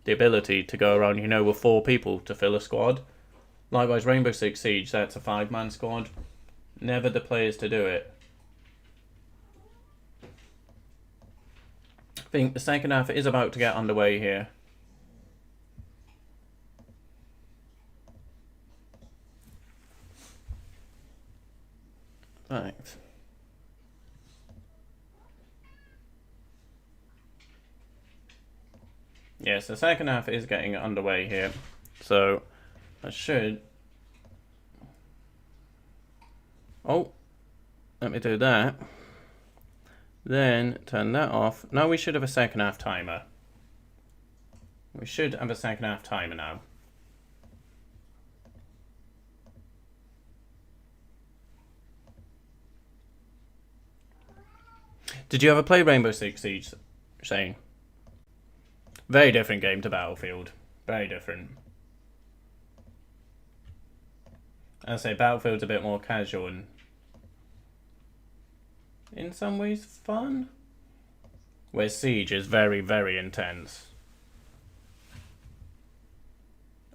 the ability to go around, with 4 people to fill a squad. Likewise, Rainbow Six Siege, that's a 5-man squad. Never the players to do it. I think the second half is about to get underway here. Right. Yes, the second half is getting underway here. So, I should... Oh, let me do that. Then turn that off. Now we should have a second half timer. We should have a second half timer now. Did you ever play Rainbow Six Siege, Shane? Very different game to Battlefield. Very different. I say Battlefield's a bit more casual and in some ways fun. Where Siege is very, very intense.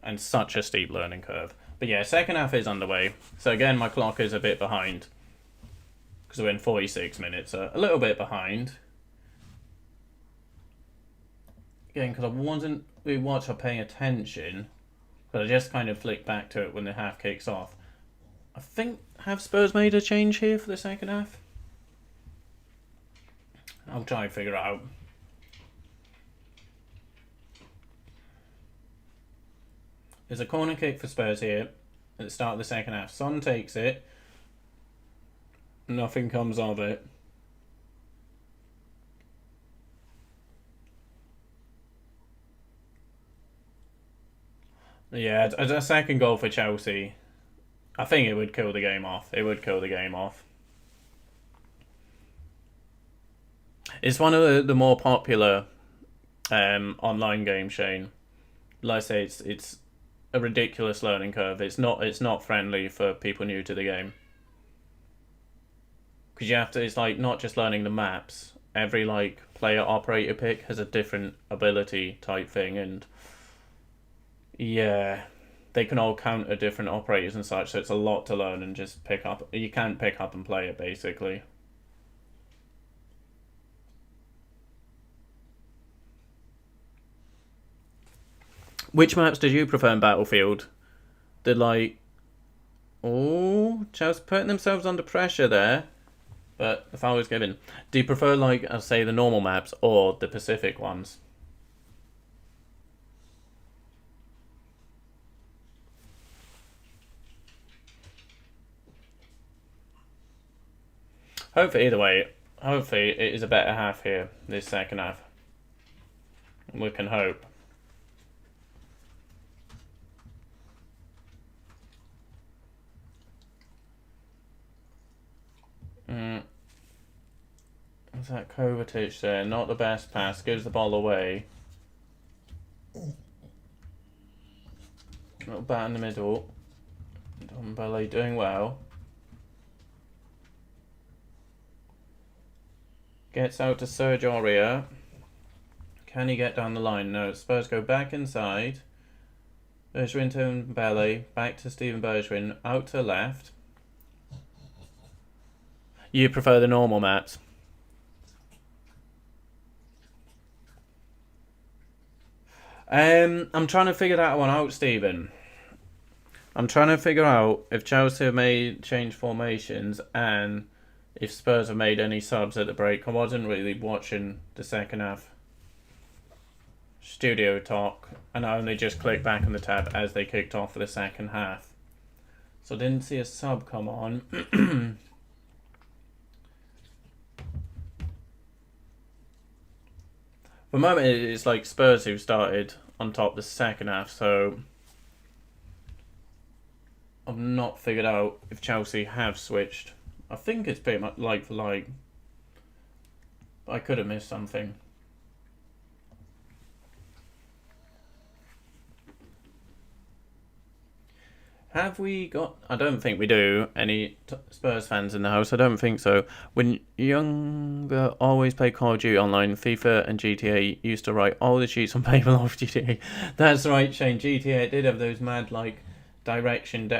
And such a steep learning curve. But yeah, second half is underway. So again, my clock is a bit behind. Because we're in 46 minutes. So a little bit behind. Again, because I wasn't really watching or paying attention. But I just kind of flicked back to it when the half kicks off. I think, have Spurs made a change here for the second half? I'll try and figure it out. There's a corner kick for Spurs here at the start of the second half. Son takes it. Nothing comes of it. Yeah, a second goal for Chelsea. I think it would kill the game off. It would kill the game off. It's one of the more popular online games, Shane. Like I say, it's a ridiculous learning curve. It's not friendly for people new to the game. Because you have to, it's like not just learning the maps. Every like player operator pick has a different ability type thing, and yeah, they can all counter different operators and such, so it's a lot to learn and just pick up. You can't pick up and play it, basically. Which maps did you prefer in Battlefield? Oh, Chelsea putting themselves under pressure there, but the foul was given. Do you prefer, like, I'll say, the normal maps or the Pacific ones? Hopefully, either way, hopefully it is a better half here, this second half. We can hope. Is that Kovacic there? Not the best pass. Gives the ball away. Little bat in the middle. Dombele doing well. Gets out to Serge Aurier. Can he get down the line? No. Spurs go back inside. Bergwijn to Dombele. Back to Steven Bergwijn. Out to left. You prefer the normal maps? I'm trying to figure that one out, Stephen. I'm trying to figure out if Chelsea have made change formations and if Spurs have made any subs at the break. I wasn't really watching the second half studio talk, and I only just clicked back on the tab as they kicked off for the second half. So I didn't see a sub come on. For the moment, it's like Spurs who started on top the second half, so I've not figured out if Chelsea have switched. I think it's pretty much like for like. I could have missed something. Have we got... I don't think we do. Any Spurs fans in the house? I don't think so. When younger, always played Call of Duty online, FIFA and GTA used to write all the cheats on paper off GTA. That's right, Shane. GTA did have those mad, like, direction,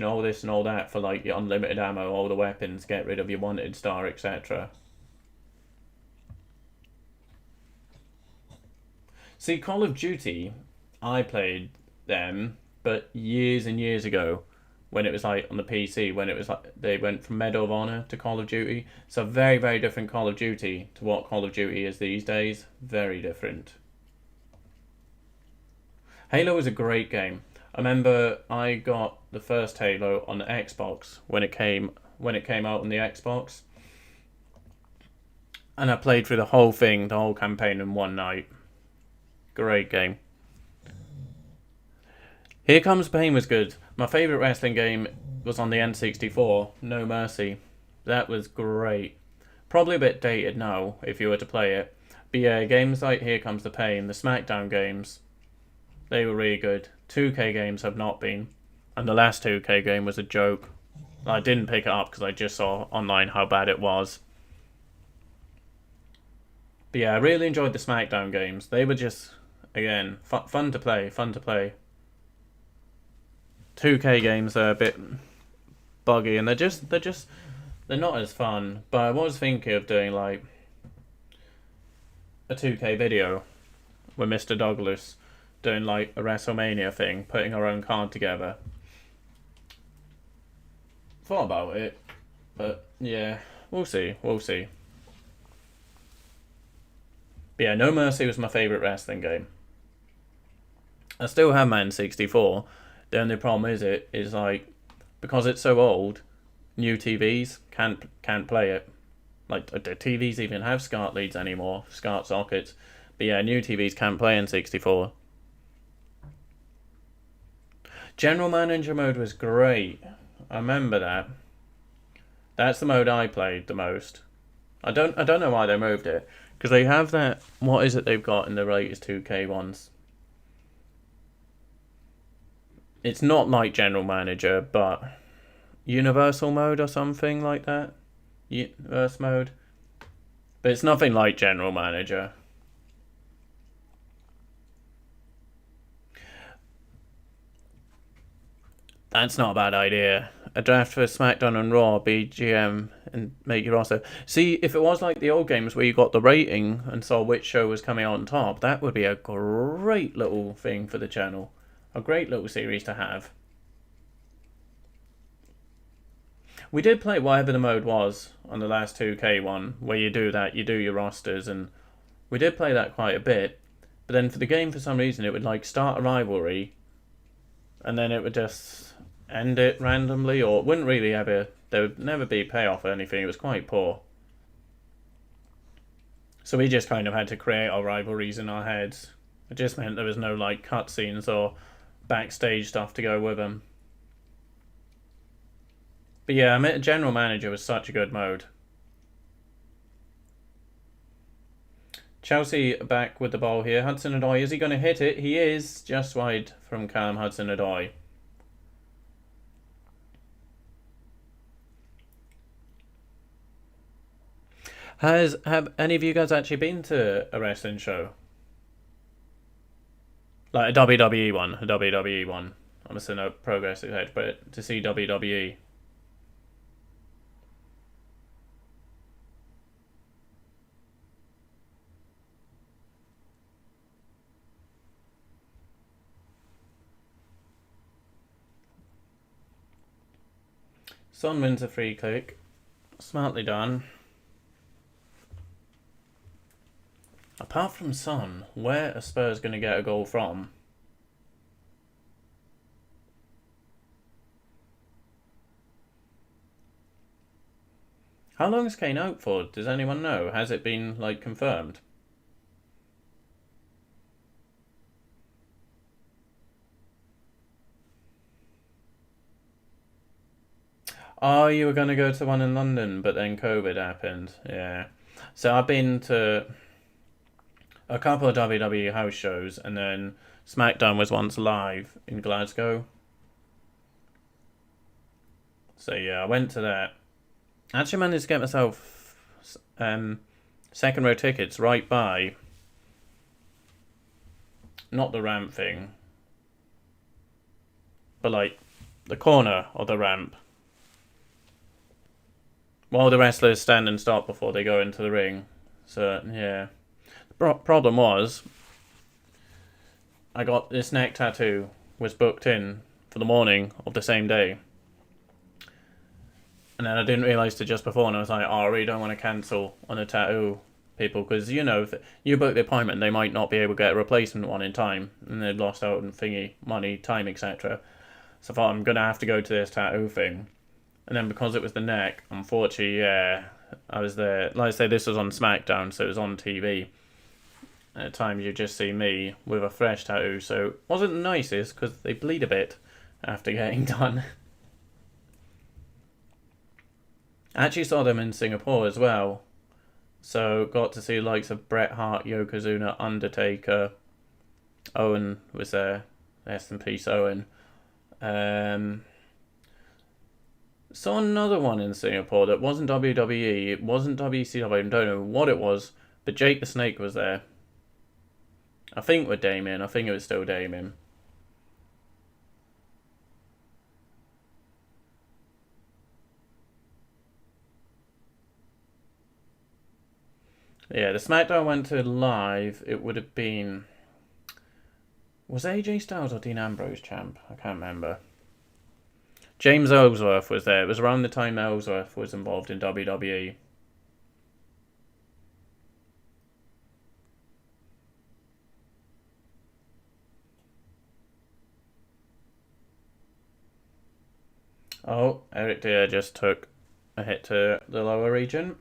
all this and all that for, like, your unlimited ammo, all the weapons, get rid of your wanted star, etc. See, Call of Duty, I played them... but years and years ago, when it was like on the PC, when it was like they went from Medal of Honor to Call of Duty. So very, very different Call of Duty to what Call of Duty is these days. Very different. Halo was a great game. I remember I got the first Halo on the Xbox when it came out on the Xbox. And I played through the whole thing, the whole campaign in one night. Great game. Here Comes Pain was good. My favourite wrestling game was on the N64, No Mercy. That was great. Probably a bit dated now, if you were to play it. But yeah, games like Here Comes the Pain, the SmackDown games, they were really good. 2K games have not been. And the last 2K game was a joke. I didn't pick it up because I just saw online how bad it was. But yeah, I really enjoyed the SmackDown games. They were just, again, fun to play, 2K games are a bit buggy and they're not as fun. But I was thinking of doing like a 2K video with Mr. Douglas doing like a WrestleMania thing, putting our own card together. Thought about it, but yeah, we'll see. But yeah, No Mercy was my favourite wrestling game. I still have my N64. The only problem is like, because it's so old, new TVs can't play it. Like, the TVs even have SCART leads anymore, SCART sockets. But yeah, new TVs can't play N64. General Manager mode was great. I remember that. That's the mode I played the most. I don't know why they moved it. Because they have that, what is it they've got in the latest 2K ones? It's not like General Manager, but Universal Mode or something like that. Universe Mode. But it's nothing like General Manager. That's not a bad idea. A draft for SmackDown and Raw, BGM, and make your roster. See, if it was like the old games where you got the rating and saw which show was coming on top, that would be a great little thing for the channel. A great little series to have. We did play whatever the mode was on the last 2K one, where you do that, you do your rosters, and we did play that quite a bit. But then for the game, for some reason, it would like start a rivalry, and then it would just end it randomly, or it wouldn't really there would never be payoff or anything. It was quite poor. So we just kind of had to create our rivalries in our heads. It just meant there was no like cutscenes or backstage stuff to go with them. But yeah, I mean, General Manager was such a good mode. Chelsea back with the ball here. Hudson-Odoi, is he going to hit it? He is, just wide from Callum Hudson-Odoi. Have any of you guys actually been to a wrestling show? Like a WWE one. I'm just no progress ahead, but to see WWE. Son wins a free kick. Smartly done. Apart from Son, where are Spurs going to get a goal from? How long is Kane out for? Does anyone know? Has it been, like, confirmed? Oh, you were going to go to one in London, but then COVID happened. Yeah. So I've been to a couple of WWE house shows, and then SmackDown was once live in Glasgow. So yeah, I went to that. Actually managed to get myself second row tickets right by, not the ramp thing, but like the corner of the ramp, while the wrestlers stand and stop before they go into the ring. So yeah, the problem was I got this neck tattoo was booked in for the morning of the same day. And then I didn't realise till just before, and I was like, oh, I really don't want to cancel on a tattoo people, because, you know, if you book the appointment, they might not be able to get a replacement one in time, and they've lost out on thingy, money, time, etc. So I thought, I'm going to have to go to this tattoo thing. And then because it was the neck, unfortunately, yeah, I was there. Like I say, this was on SmackDown, so it was on TV. At times you just see me with a fresh tattoo, so it wasn't the nicest, because they bleed a bit after getting done. I actually saw them in Singapore as well. So got to see the likes of Bret Hart, Yokozuna, Undertaker. Owen was there. Rest in peace, Owen. Saw another one in Singapore that wasn't WWE. It wasn't WCW. I don't know what it was. But Jake the Snake was there. I think with Damien. I think it was still Damien. Yeah, the SmackDown went to live. It would have been... Was AJ Styles or Dean Ambrose champ? I can't remember. James Ellsworth was there. It was around the time Ellsworth was involved in WWE. Oh, Eric Dier just took a hit to the lower region.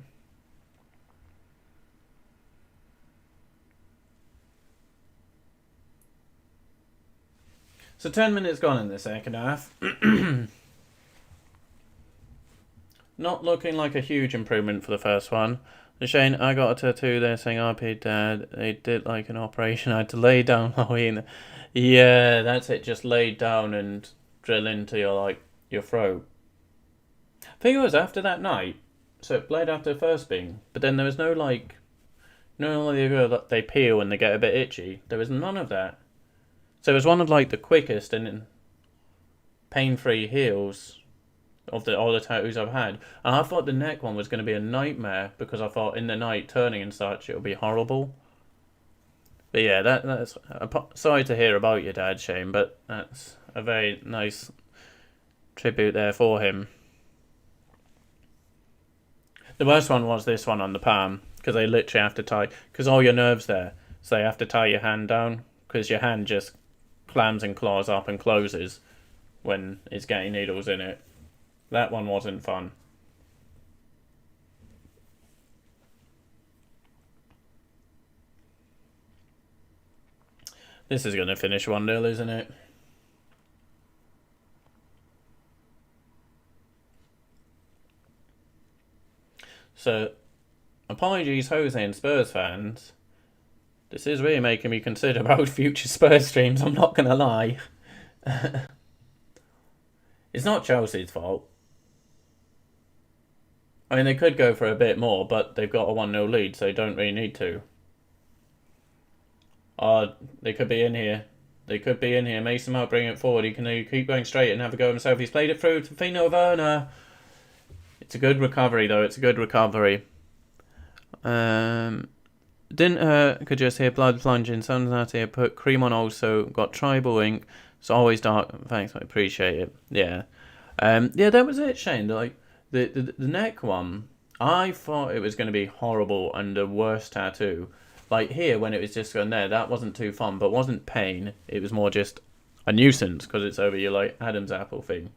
So 10 minutes gone in the second half. Not looking like a huge improvement for the first one. Shane, I got a tattoo there saying RP Dad. They did like an operation. I had to lay down Halloween. Yeah, that's it. Just lay down and drill into your throat. I think it was after that night. So it bled after the first bing. But then there was no they peel and they get a bit itchy. There was none of that. So it was one of like the quickest and pain-free heals of all the tattoos I've had. And I thought the neck one was going to be a nightmare, because I thought in the night turning and such, it would be horrible. But yeah, that's sorry to hear about your dad, Shane, but that's a very nice tribute there for him. The worst one was this one on the palm, because they literally have to tie, because all your nerves there, so they have to tie your hand down, because your hand just clams and claws up and closes when it's getting needles in it. That one wasn't fun. This is going to finish 1-0, isn't it? So, apologies, Jose and Spurs fans. This is really making me consider about future Spurs streams, I'm not going to lie. It's not Chelsea's fault. I mean, they could go for a bit more, but they've got a 1-0 lead, so they don't really need to. They could be in here. Mason Mount, bring it forward. He can keep going straight and have a go himself. He's played it through to Fino Werner. It's a good recovery, though. Could just hear blood plunging. Someone's out here put cream on, also got tribal ink. It's always dark. Thanks, I appreciate it. Yeah. Yeah, that was it, Shane. Like the neck one, I thought it was going to be horrible and the worst tattoo. Like here, when it was just going there, that wasn't too fun, but wasn't pain. It was more just a nuisance because it's over your like Adam's apple thing.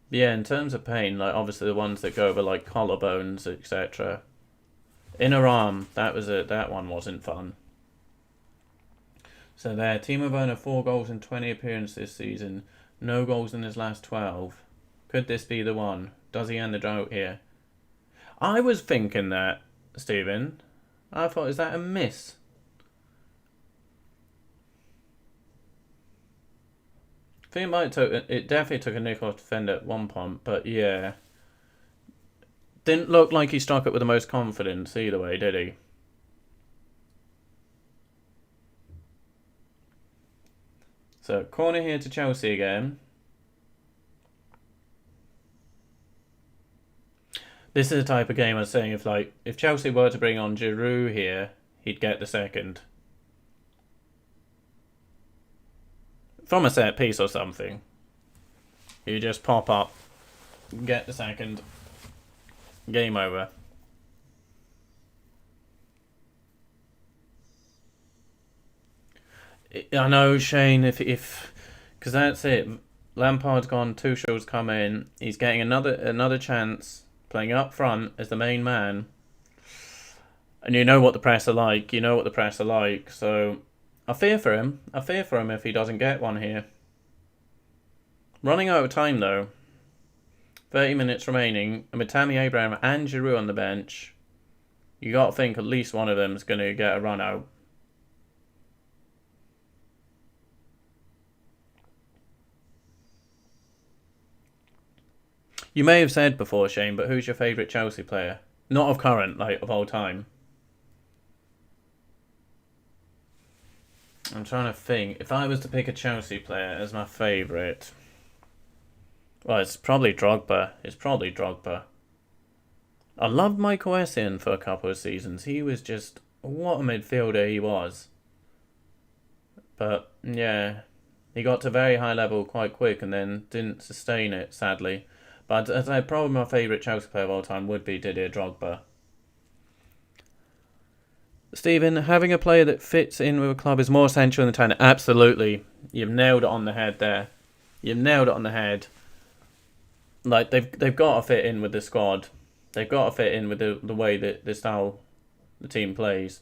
Yeah, in terms of pain, like obviously the ones that go over like collarbones, etc. Inner arm, that one wasn't fun. So there, Timo Werner 4 goals in 20 appearances this season, no goals in his last 12. Could this be the one? Does he end the drought here? I was thinking that, Stephen. I thought, is that a miss? I think it definitely took a nick off defender at one point, but yeah. Didn't look like he struck it with the most confidence either way, did he? So, corner here to Chelsea again. This is the type of game I was saying if Chelsea were to bring on Giroud here, he'd get the second. From a set piece or something. You just pop up, get the second. Game over. I know, Shane, if because that's it. Lampard's gone, Tuchel's come in. He's getting another chance playing up front as the main man. And you know what the press are like. So I fear for him. If he doesn't get one here. Running out of time though. 30 minutes remaining, and with Tammy Abraham and Giroud on the bench, you got to think at least one of them is going to get a run out. You may have said before, Shane, but who's your favourite Chelsea player? Not of current, like of all time. I'm trying to think. If I was to pick a Chelsea player as my favourite... Well, it's probably Drogba. I loved Michael Essien for a couple of seasons. He was just... What a midfielder he was. But, yeah. He got to very high level quite quick and then didn't sustain it, sadly. But as I probably my favourite Chelsea player of all time would be Didier Drogba. Stephen, having a player that fits in with a club is more essential than the talent. Absolutely. You've nailed it on the head there. Like, they've got to fit in with the squad. They've got to fit in with the way that the style the team plays.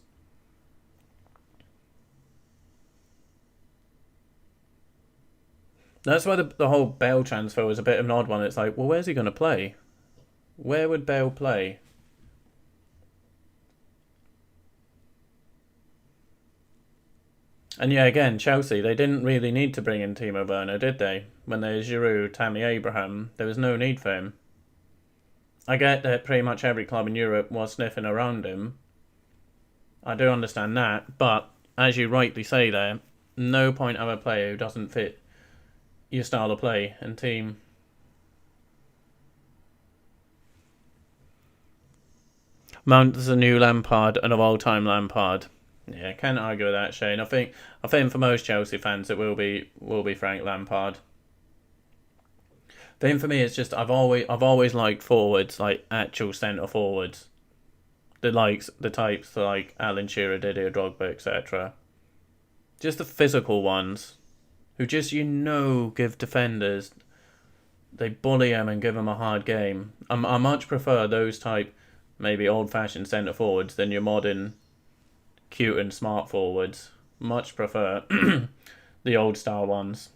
That's why the whole Bale transfer was a bit of an odd one. It's like, well, where's he going to play? Where would Bale play? And yeah, again, Chelsea, they didn't really need to bring in Timo Werner, did they? When there's Giroud, Tammy Abraham, there was no need for him. I get that pretty much every club in Europe was sniffing around him. I do understand that, but as you rightly say there, no point of a player who doesn't fit your style of play and team. Mount is a new Lampard and of all-time Lampard. Yeah, can't argue with that, Shane. I think for most Chelsea fans it will be Frank Lampard. Then for me, it's just I've always liked forwards, like actual centre forwards, the types like Alan Shearer, Didier Drogba, etc. Just the physical ones, who just give defenders, they bully them and give them a hard game. I much prefer those type, maybe old-fashioned centre forwards than your modern, cute and smart forwards. Much prefer the old style ones.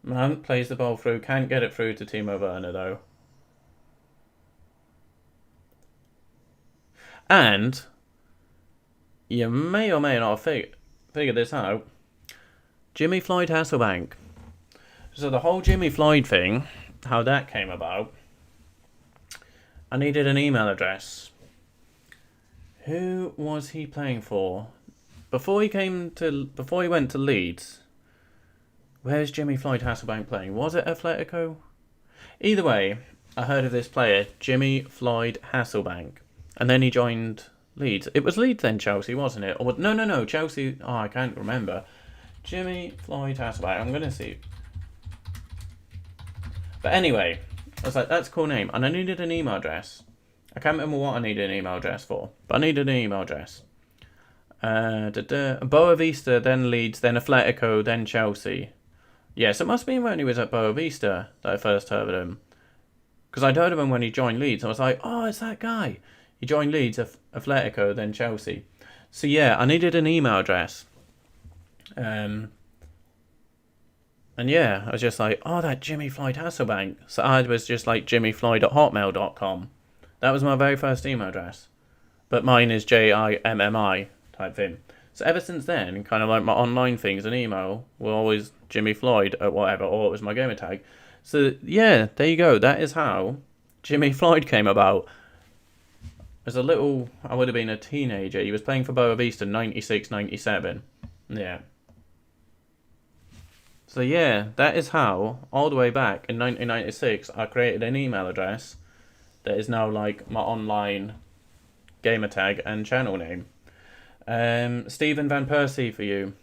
Mount plays the ball through, can't get it through to Timo Werner though. And you may or may not figure this out. Jimmifloyd Hasselbank. So the whole Jimmifloyd thing, how that came about, I needed an email address. Who was he playing for? Before he went to Leeds, where's Jimmifloyd Hasselbank playing? Was it Atletico? Either way, I heard of this player, Jimmifloyd Hasselbank. And then he joined Leeds. It was Leeds then Chelsea, wasn't it? Or no, Chelsea. Oh, I can't remember. Jimmifloyd Hasselbank. I'm going to see. But anyway, I was like, that's a cool name. And I needed an email address. I can't remember what I needed an email address for, but I needed an email address. Boa Vista, then Leeds, then Atletico, then Chelsea. Yes, it must have been when he was at Boa Vista that I first heard of him. Because I'd heard of him when he joined Leeds. I was like, oh, it's that guy. He joined Leeds, Atletico, then Chelsea. So yeah, I needed an email address. And yeah, I was just like, oh, that Jimmifloyd Hasselbank. So I was just like jimmyfloyd@hotmail.com. That was my very first email address. But mine is JIMMI type thing. So ever since then, kind of like my online things and email were always Jimmyfloyd at whatever, or it was my gamer tag. So yeah, there you go. That is how Jimmyfloyd came about. As a little, I would have been a teenager. He was playing for Boa Vista 96, 97. Yeah. So yeah, that is how, all the way back in 1996, I created an email address that is now like my online gamer tag and channel name. Stephen Van Persie for you.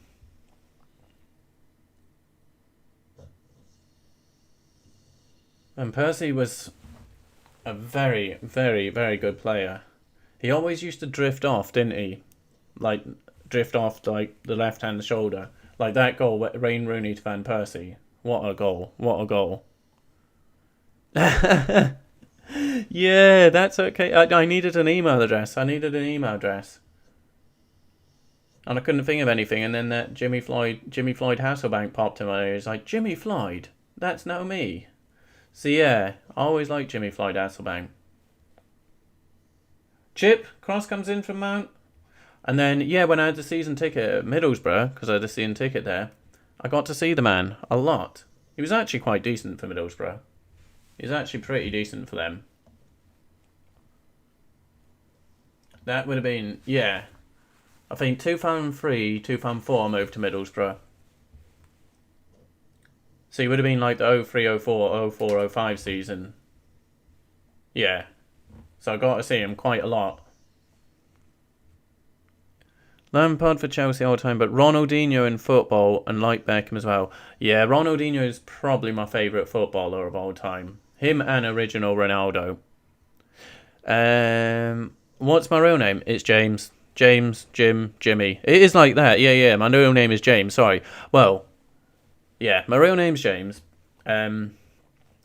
Van Persie was a very, very, very good player. He always used to drift off, didn't he? Like, drift off like the left-hand shoulder. Like that goal, Wayne Rooney to Van Persie. What a goal. What a goal. Yeah, that's okay. I needed an email address. And I couldn't think of anything. And then that Jimmyfloyd Hasselbank popped in my ears. Like, Jimmyfloyd? That's now me. So yeah, I always liked Jimmyfloyd Hasselbank. Chip, cross comes in from Mount. And then, yeah, when I had the season ticket at Middlesbrough, because I had the season ticket there, I got to see the man a lot. He was actually quite decent for Middlesbrough. He was actually pretty decent for them. That would have been, yeah, I think 2003, 2004 I moved to Middlesbrough. So he would have been like the 03, 04, 04, 05 season. Yeah. So I got to see him quite a lot. Lampard for Chelsea all the time, but Ronaldinho in football and like Beckham as well. Yeah, Ronaldinho is probably my favourite footballer of all time. Him and original Ronaldo. What's my real name? It's James. James, Jim, Jimmy. It is like that. Yeah. My real name is James. Sorry. Well, yeah, my real name's James. As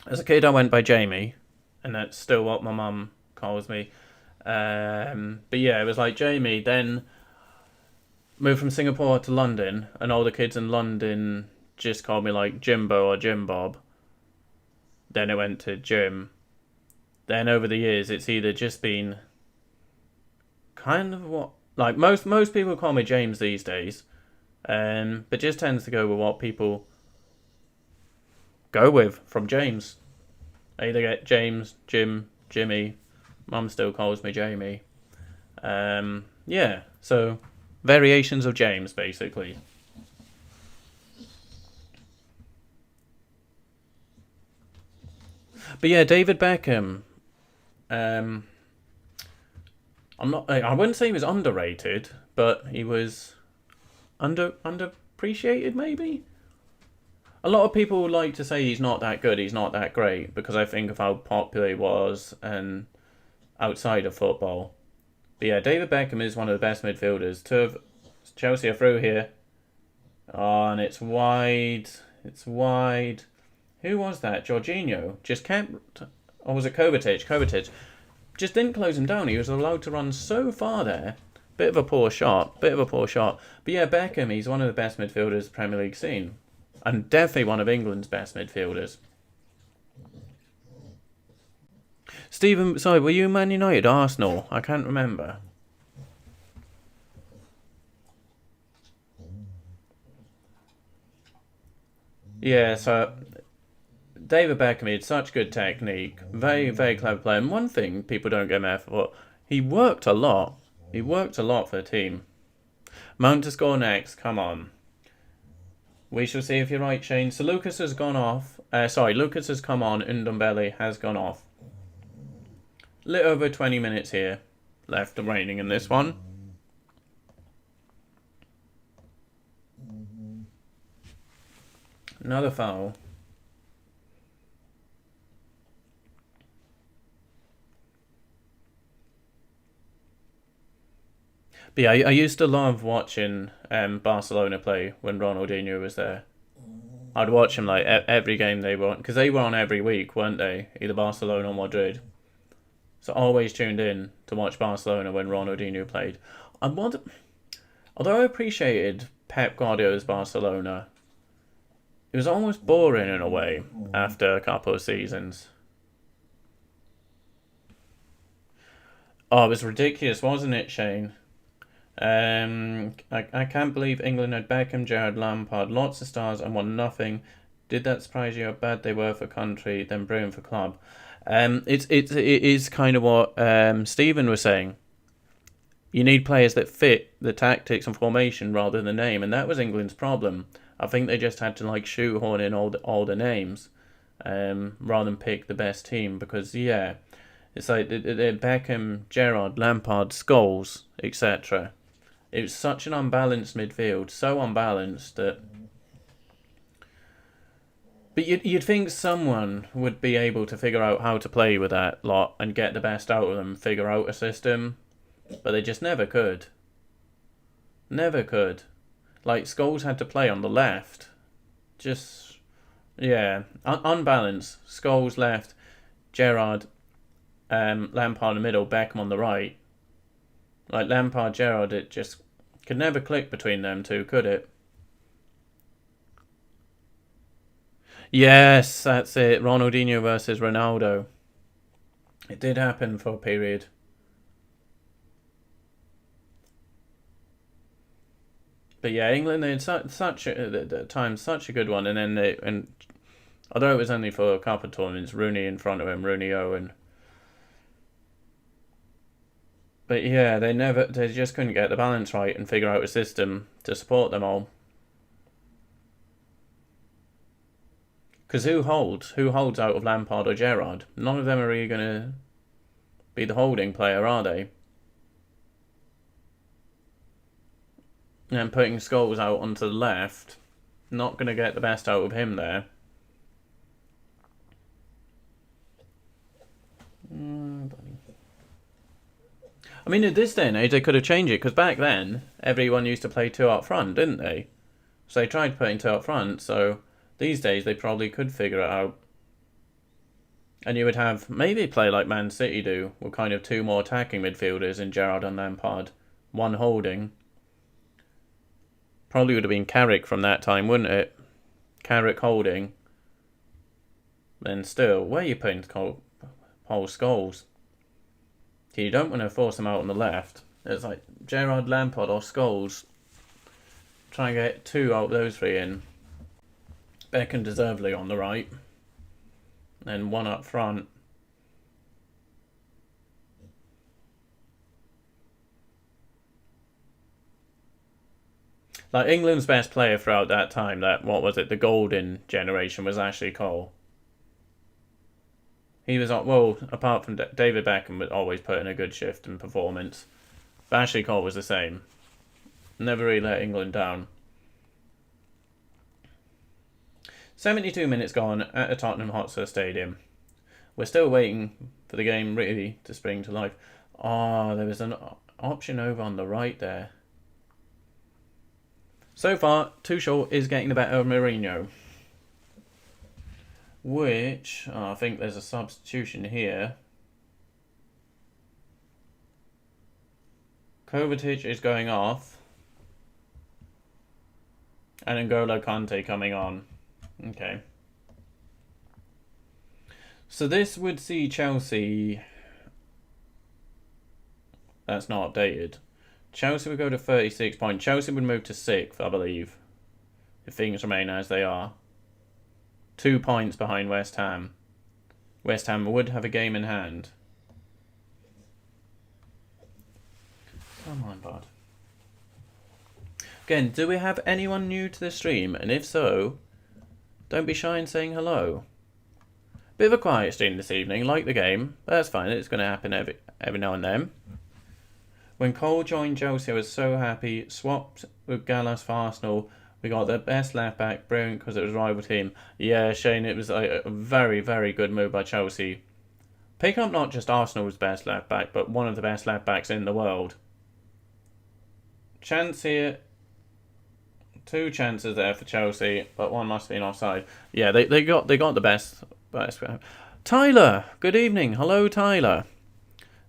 a kid, I went by Jamie, and that's still what my mum calls me. But yeah, it was like Jamie. Then moved from Singapore to London, and all the kids in London just called me like Jimbo or Jim Bob. Then it went to Jim. Then over the years, it's either just been kind of what, like most people call me James these days, but just tends to go with what people go with from James. I either get James, Jim, Jimmy. Mum still calls me Jamie. Yeah, so variations of James, basically. But yeah, David Beckham. I wouldn't say he was underrated, but he was underappreciated, maybe. A lot of people like to say he's not that good, he's not that great, because I think of how popular he was and outside of football. But yeah, David Beckham is one of the best midfielders. Chelsea are through here. Oh, and it's wide. It's wide. Who was that? Jorginho just kept... Or was it Kovacic? Kovacic just didn't close him down. He was allowed to run so far there. Bit of a poor shot. But yeah, Beckham, he's one of the best midfielders the Premier League's seen. And definitely one of England's best midfielders. Stephen, sorry, were you Man United, Arsenal? I can't remember. Yeah, so David Beckham, he had such good technique. Very, very clever player. And one thing people don't get mad for, he worked a lot. He worked a lot for the team. Mount to score next, come on. We shall see if you're right, Shane. So Lucas has gone off. Lucas has come on. Ndombele has gone off. A little over 20 minutes here left remaining in this one. Another foul. But yeah, I used to love watching Barcelona play when Ronaldinho was there. I'd watch them like every game they were on, because they were on every week, weren't they? Either Barcelona or Madrid. So always tuned in to watch Barcelona when Ronaldinho played. Although I appreciated Pep Guardiola's Barcelona, it was almost boring in a way after a couple of seasons. Oh, it was ridiculous, wasn't it, Shane? I can't believe England had Beckham, Gerrard, Lampard, lots of stars and won nothing. Did that surprise you how bad they were for country, then brilliant for club? It is kind of what Stephen was saying. You need players that fit the tactics and formation rather than the name, and that was England's problem. I think they just had to like shoehorn in all the names, rather than pick the best team, because yeah, it's like the Beckham, Gerrard, Lampard, Scholes, etc. It was such an unbalanced midfield, so unbalanced that. But you'd think someone would be able to figure out how to play with that lot and get the best out of them, figure out a system, but they just never could. Never could. Like, Scholes had to play on the left. Just, yeah, unbalanced. Scholes left, Gerrard, Lampard in the middle, Beckham on the right. Like, Lampard, Gerrard, it just could never click between them two, could it? Yes, that's it. Ronaldinho versus Ronaldo. It did happen for a period. But yeah, England, they had such at times such a good one, and then although it was only for a couple of tournaments, Rooney in front of him, Rooney Owen. But yeah, they just couldn't get the balance right and figure out a system to support them all. Because who holds out of Lampard or Gerrard? None of them are really going to be the holding player, are they? And putting Scholes out onto the left, not going to get the best out of him there. I mean, at this day and age, they could have changed it, because back then, everyone used to play two up front, didn't they? So they tried putting two up front, so these days they probably could figure it out. And you would have maybe play like Man City do, with kind of two more attacking midfielders in Gerrard and Lampard, one holding. Probably would have been Carrick from that time, wouldn't it? Carrick holding. Then still, where are you putting Paul Scholes? You don't want to force him out on the left. It's like Gerrard, Lampard or Scholes. Try and get two out of those three in. Beckham deservedly on the right. And one up front. Like, England's best player throughout that time, the golden generation, was Ashley Cole. He was, well, apart from David Beckham, would always put in a good shift and performance. But Ashley Cole was the same. Never really let England down. 72 minutes gone at the Tottenham Hotspur Stadium. We're still waiting for the game really to spring to life. Oh, there was an option over on the right there. So far, Tuchel is getting the better of Mourinho. Which, I think there's a substitution here. Kovacic is going off. And N'Golo Kante coming on. Okay. So this would see Chelsea... That's not updated. Chelsea would go to 36 points. Chelsea would move to 6th, I believe. If things remain as they are. 2 points behind West Ham. West Ham would have a game in hand. Come on, bud. Again, do we have anyone new to the stream? And if so, don't be shy in saying hello. Bit of a quiet stream this evening, like the game. But that's fine, it's going to happen every now and then. When Cole joined Chelsea, I was so happy. Swapped with Gallas for Arsenal. We got the best left back, brilliant because it was a rival team. Yeah, Shane, it was a very, very good move by Chelsea. Pick up not just Arsenal's best left back, but one of the best left backs in the world. chance here. 2 chances there for Chelsea, but one must be an offside. Yeah, they got the best. Tyler, good evening. Hello, Tyler.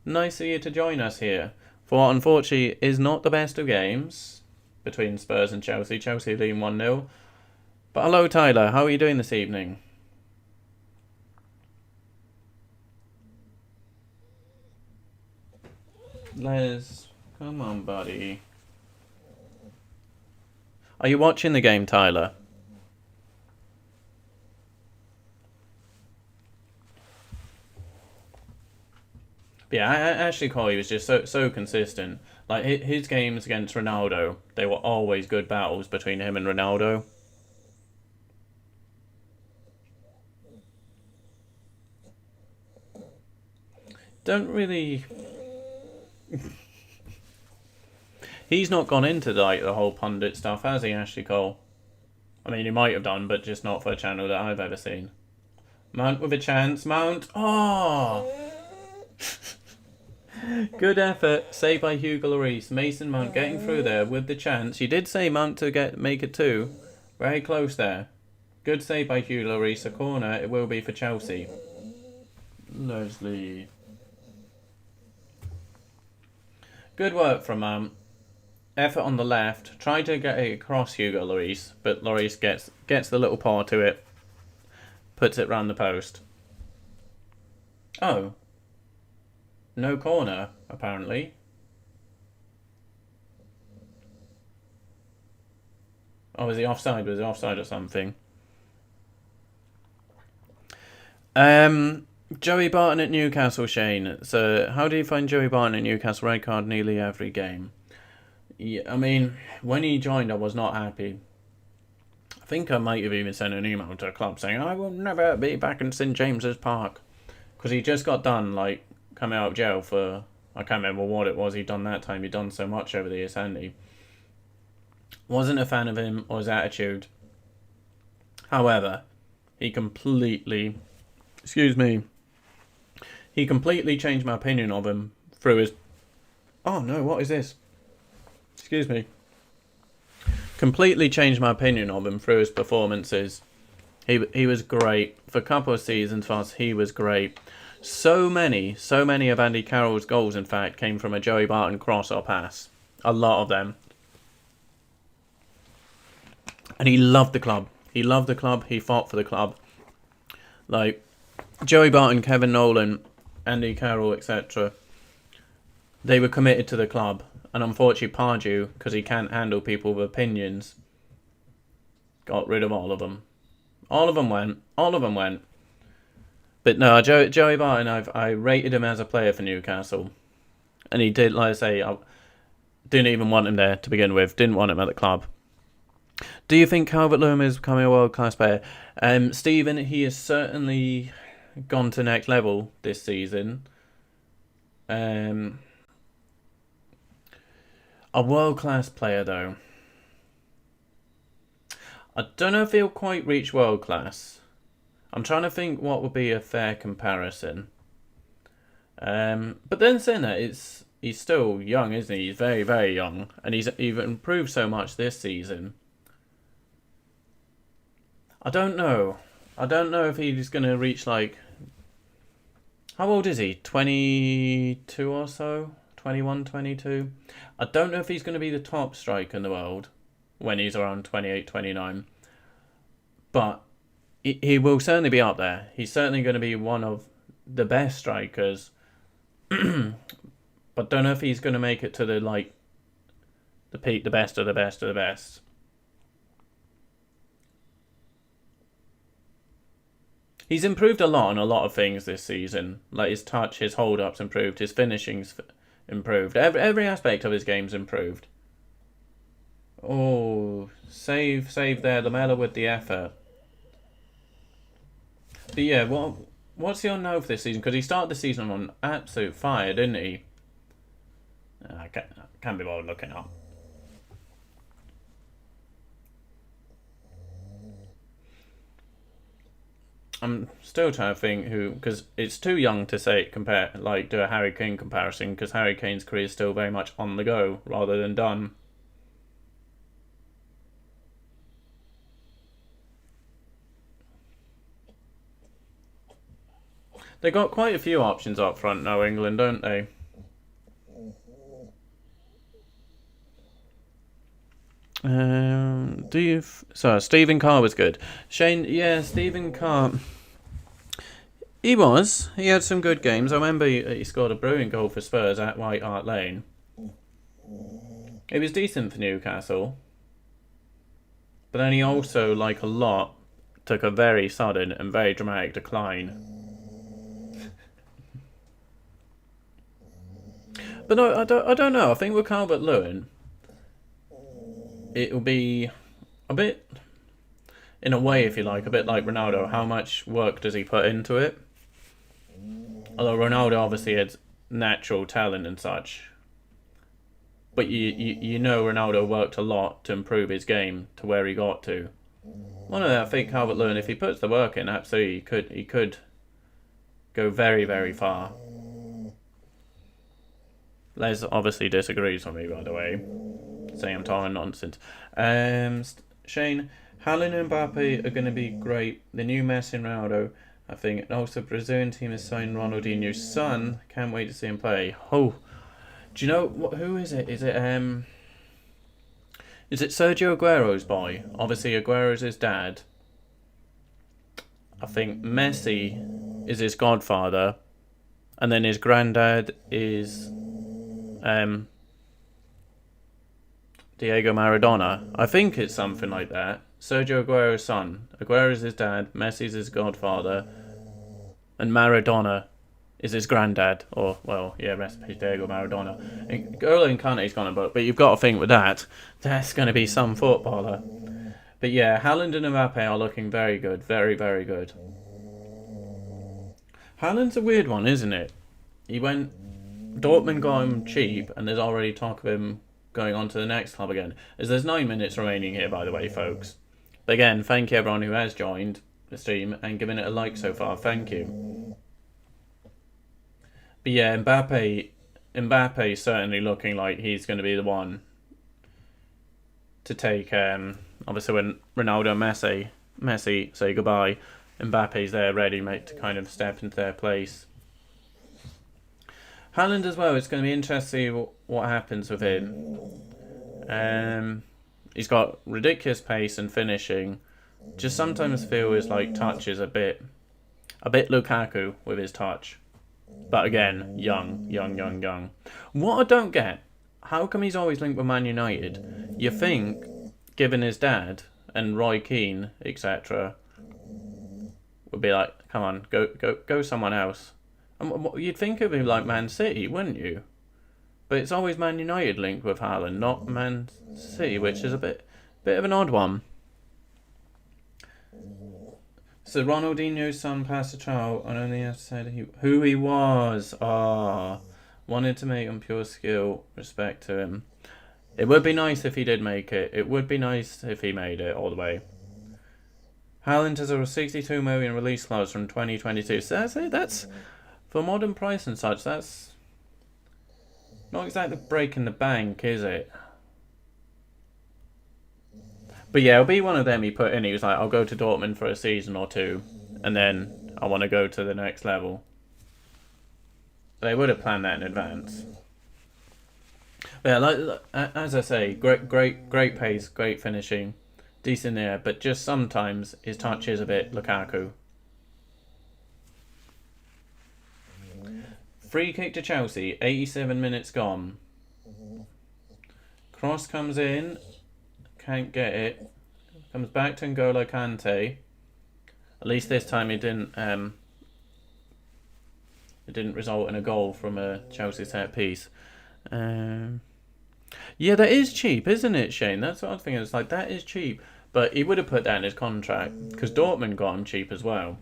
Nice of you to join us here for what unfortunately is not the best of games between Spurs and Chelsea. Chelsea leading 1-0. But hello, Tyler. How are you doing this evening? Les, come on, buddy. Are you watching the game, Tyler? But yeah, Ashley Cole was just so consistent. Like his games against Ronaldo, they were always good battles between him and Ronaldo. Don't really. He's not gone into like the whole pundit stuff, has he, Ashley Cole? I mean, he might have done, but just not for a channel that I've ever seen. Mount with a chance. Mount. Oh! Good effort. Saved by Hugo Lloris. Mason Mount getting through there with the chance. You did say Mount to make it 2. Very close there. Good save by Hugo Lloris. A corner. It will be for Chelsea. Leslie. Good work from Mount. Effort on the left. Tried to get it across Hugo Lloris, but Lloris gets the little paw to it. Puts it round the post. Oh. No corner, apparently. Oh, was he offside? Was he offside or something? Joey Barton at Newcastle, Shane. So, how do you find Joey Barton at Newcastle? Red card nearly every game. Yeah, I mean, when he joined, I was not happy. I think I might have even sent an email to a club saying, I will never be back in St James's Park. Because he just got done, like, coming out of jail for... I can't remember what it was he'd done that time. He'd done so much over the years, hadn't he? Wasn't a fan of him or his attitude. However, he completely... Excuse me. He completely changed my opinion of him through his... Oh no, what is this? Excuse me. Completely changed my opinion of him through his performances. He was great. For a couple of seasons for us, he was great. So many of Andy Carroll's goals, in fact, came from a Joey Barton cross or pass. A lot of them. And he loved the club. He loved the club. He fought for the club. Like, Joey Barton, Kevin Nolan, Andy Carroll, etc. They were committed to the club. And unfortunately, Pardew, because he can't handle people with opinions, got rid of all of them. All of them went. But no, Joey Barton, I rated him as a player for Newcastle. And he did, like I say, I didn't even want him there to begin with. Didn't want him at the club. Do you think Calvert-Lewin is becoming a world-class player? Stephen, he has certainly gone to next level this season. A world-class player, though. I don't know if he'll quite reach world-class. I'm trying to think what would be a fair comparison. But then saying that, he's still young, isn't he? He's very, very young. And he's even improved so much this season. I don't know. I don't know if he's going to reach, like... How old is he? 22 or so? 21, 22? I don't know if he's going to be the top striker in the world when he's around 28, 29. But he will certainly be up there. He's certainly going to be one of the best strikers. But don't know if he's going to make it to the peak, the best of the best of the best. He's improved a lot on a lot of things this season. Like his touch, his hold-ups improved, his finishing's improved. Every aspect of his game's improved. Oh, save there. Lamella with the effort. But yeah, what's he on now for this season? Because he started the season on absolute fire, didn't he? I can't be bothered looking up. I'm still trying to think who, because it's too young to say do a Harry Kane comparison, because Harry Kane's career is still very much on the go rather than done. They got quite a few options up front now, England, don't they? Stephen Carr was good. Shane, yeah, Stephen Carr. He was. He had some good games. I remember he scored a brilliant goal for Spurs at White Hart Lane. It was decent for Newcastle. But then he also, like a lot, took a very sudden and very dramatic decline. But no, I don't know. I think with Calvert-Lewin, it will be a bit, in a way, if you like, a bit like Ronaldo. How much work does he put into it? Although Ronaldo obviously had natural talent and such. But you know Ronaldo worked a lot to improve his game to where he got to. I think Calvert-Lewin, if he puts the work in, absolutely he could go very, very far. Les obviously disagrees with me, by the way, saying I'm talking nonsense. Shane, Haaland and Mbappe are going to be great. The new Messi and Ronaldo, I think. And also, the Brazilian team has signed Ronaldinho's son. Can't wait to see him play. Oh, do you know who is it? Is it Sergio Aguero's boy? Obviously, Aguero's his dad. I think Messi is his godfather, and then his granddad is Diego Maradona. I think it's something like that. Sergio Aguero's son. Aguero's his dad. Messi's his godfather, and Maradona is his granddad. Or, well, yeah, rest in peace, Diego Maradona. And Erling Kante's gone about, but you've got to think with that's going to be some footballer. But yeah, Haaland and Mbappe are looking very good. Very, very good. Haaland's a weird one, isn't it? Dortmund got him cheap, and there's already talk of him going on to the next club again. As there's 9 minutes remaining here, by the way, folks. But again, thank you everyone who has joined the stream and given it a like so far. Thank you. But yeah, Mbappe's certainly looking like he's going to be the one to take. Obviously, when Ronaldo and Messi say goodbye, Mbappe's there ready, mate, to kind of step into their place. Haaland as well, it's going to be interesting to see what happens with him. He's got ridiculous pace and finishing. Just sometimes feel his touch is a bit Lukaku with his touch. But again, young. What I don't get, how come he's always linked with Man United? You think, given his dad and Roy Keane, etc., would be like, come on, go someone else. You'd think it would be like Man City, wouldn't you? But it's always Man United linked with Haaland, not Man City, which is a bit of an odd one. So Ronaldinho's son passed a trial, and only have to say who he was. Wanted to make him pure skill. Respect to him. It would be nice if he did make it. It would be nice if he made it all the way. Haaland has a 62 million release clause from 2022. So that's for modern price and such. That's not exactly breaking the bank, is it? But yeah, it'll be one of them he put in. He was like, I'll go to Dortmund for a season or two, and then I want to go to the next level. They would have planned that in advance. But yeah, as I say, great pace, great finishing, decent there, but just sometimes his touch is a bit Lukaku. Free kick to Chelsea, 87 minutes gone. Cross comes in, can't get it. Comes back to N'Golo Kante. At least this time it didn't result in a goal from a Chelsea set piece. Yeah, that is cheap, isn't it, Shane? That's what I was thinking. It's like, that is cheap. But he would have put that in his contract, because Dortmund got him cheap as well.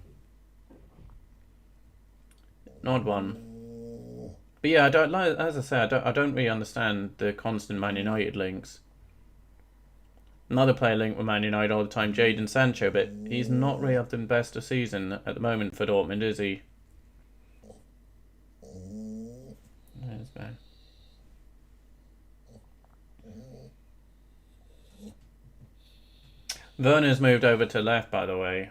An odd one. But yeah, as I say, I don't really understand the constant Man United links. Another player linked with Man United all the time, Jadon Sancho, but he's not really having the best of season at the moment for Dortmund, is he? There's Ben. Werner's moved over to left, by the way.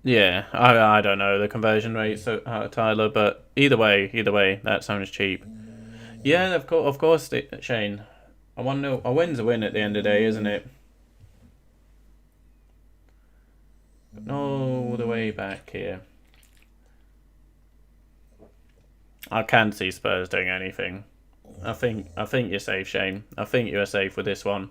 Yeah, I don't know the conversion rate, so Tyler, but either way, that sounds cheap. Yeah, of course, Shane. I want to know. A win's a win at the end of the day, isn't it? All the way back here. I can't see Spurs doing anything. I think you're safe, Shane. I think you're safe with this one.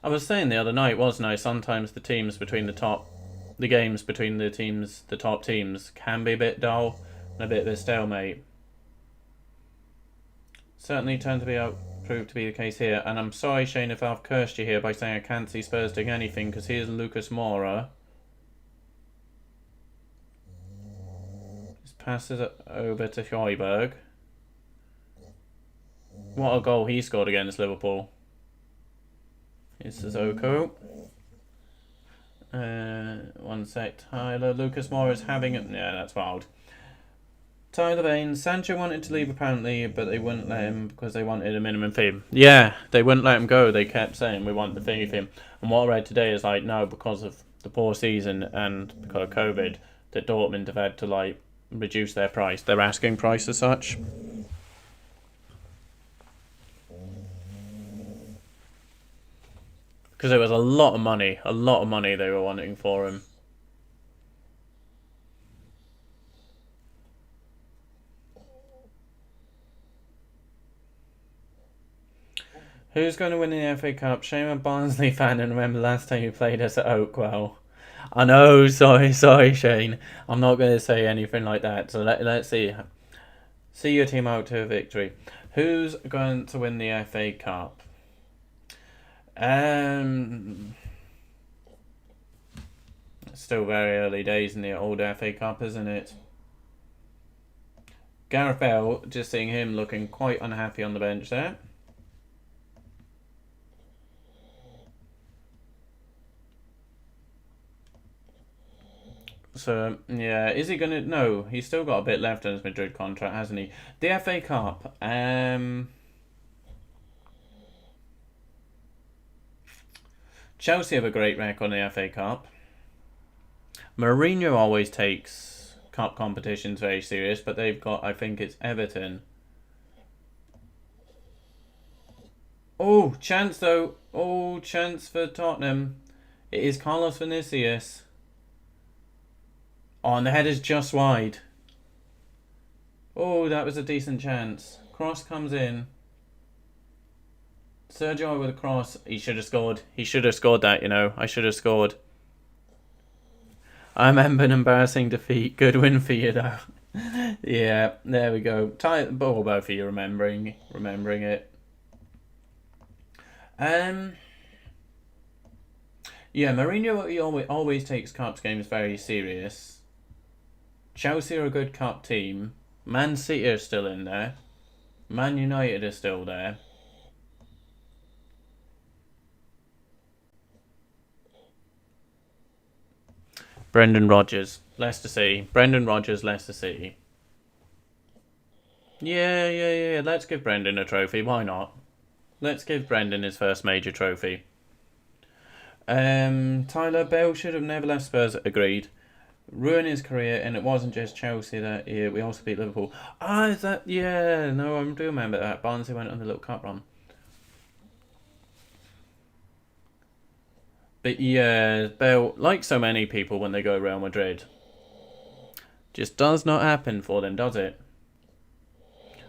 I was saying the other night, wasn't I? Sometimes the games between the top teams, can be a bit dull and a bit of a stalemate. Certainly proved to be the case here. And I'm sorry, Shane, if I've cursed you here by saying I can't see Spurs doing anything, because here's Lucas Moura. Just passes it over to Højbjerg. What a goal he scored against Liverpool. Here's Sissoko. One sec, Tyler. Lucas Moura is having it. Yeah, that's wild. Tyler Baines. Sancho wanted to leave apparently, but they wouldn't let him because they wanted a minimum fee. Yeah, they wouldn't let him go. They kept saying we want the fee of him. And what I read today is like, no, because of the poor season and because of COVID, that Dortmund have had to reduce their price, their asking price as such. Because it was a lot of money they were wanting for him. Who's going to win the FA Cup? Shame I'm a Barnsley fan and remember last time you played us at Oakwell. I know, sorry Shane. I'm not going to say anything like that. So let's see. See your team out to a victory. Who's going to win the FA Cup? Still very early days in the old FA Cup, isn't it? Gareth Bale, just seeing him looking quite unhappy on the bench there. So, yeah, is he going to... No, he's still got a bit left on his Madrid contract, hasn't he? The FA Cup. Chelsea have a great record in the FA Cup. Mourinho always takes cup competitions very serious, but they've got, I think it's Everton. Oh, chance though. Oh, chance for Tottenham. It is Carlos Vinicius. Oh, and the header's just wide. Oh, that was a decent chance. Cross comes in. Sergio with a cross. He should have scored. He should have scored that, you know. I should have scored. I remember an embarrassing defeat. Good win for you, though. Yeah, there we go. Both of you remembering it. Yeah, Mourinho he always takes cups games very serious. Chelsea are a good cup team. Man City are still in there. Man United are still there. Brendan Rodgers, Leicester City. Brendan Rodgers, Leicester City. Yeah. Let's give Brendan a trophy. Why not? Let's give Brendan his first major trophy. Tyler Bale should have never left Spurs. Agreed. Ruin his career, and it wasn't just Chelsea that year. We also beat Liverpool. Is that... Yeah, no, I do remember that. Barnsley went on the little cup run. But yeah, Bale, like so many people when they go Real Madrid, just does not happen for them, does it?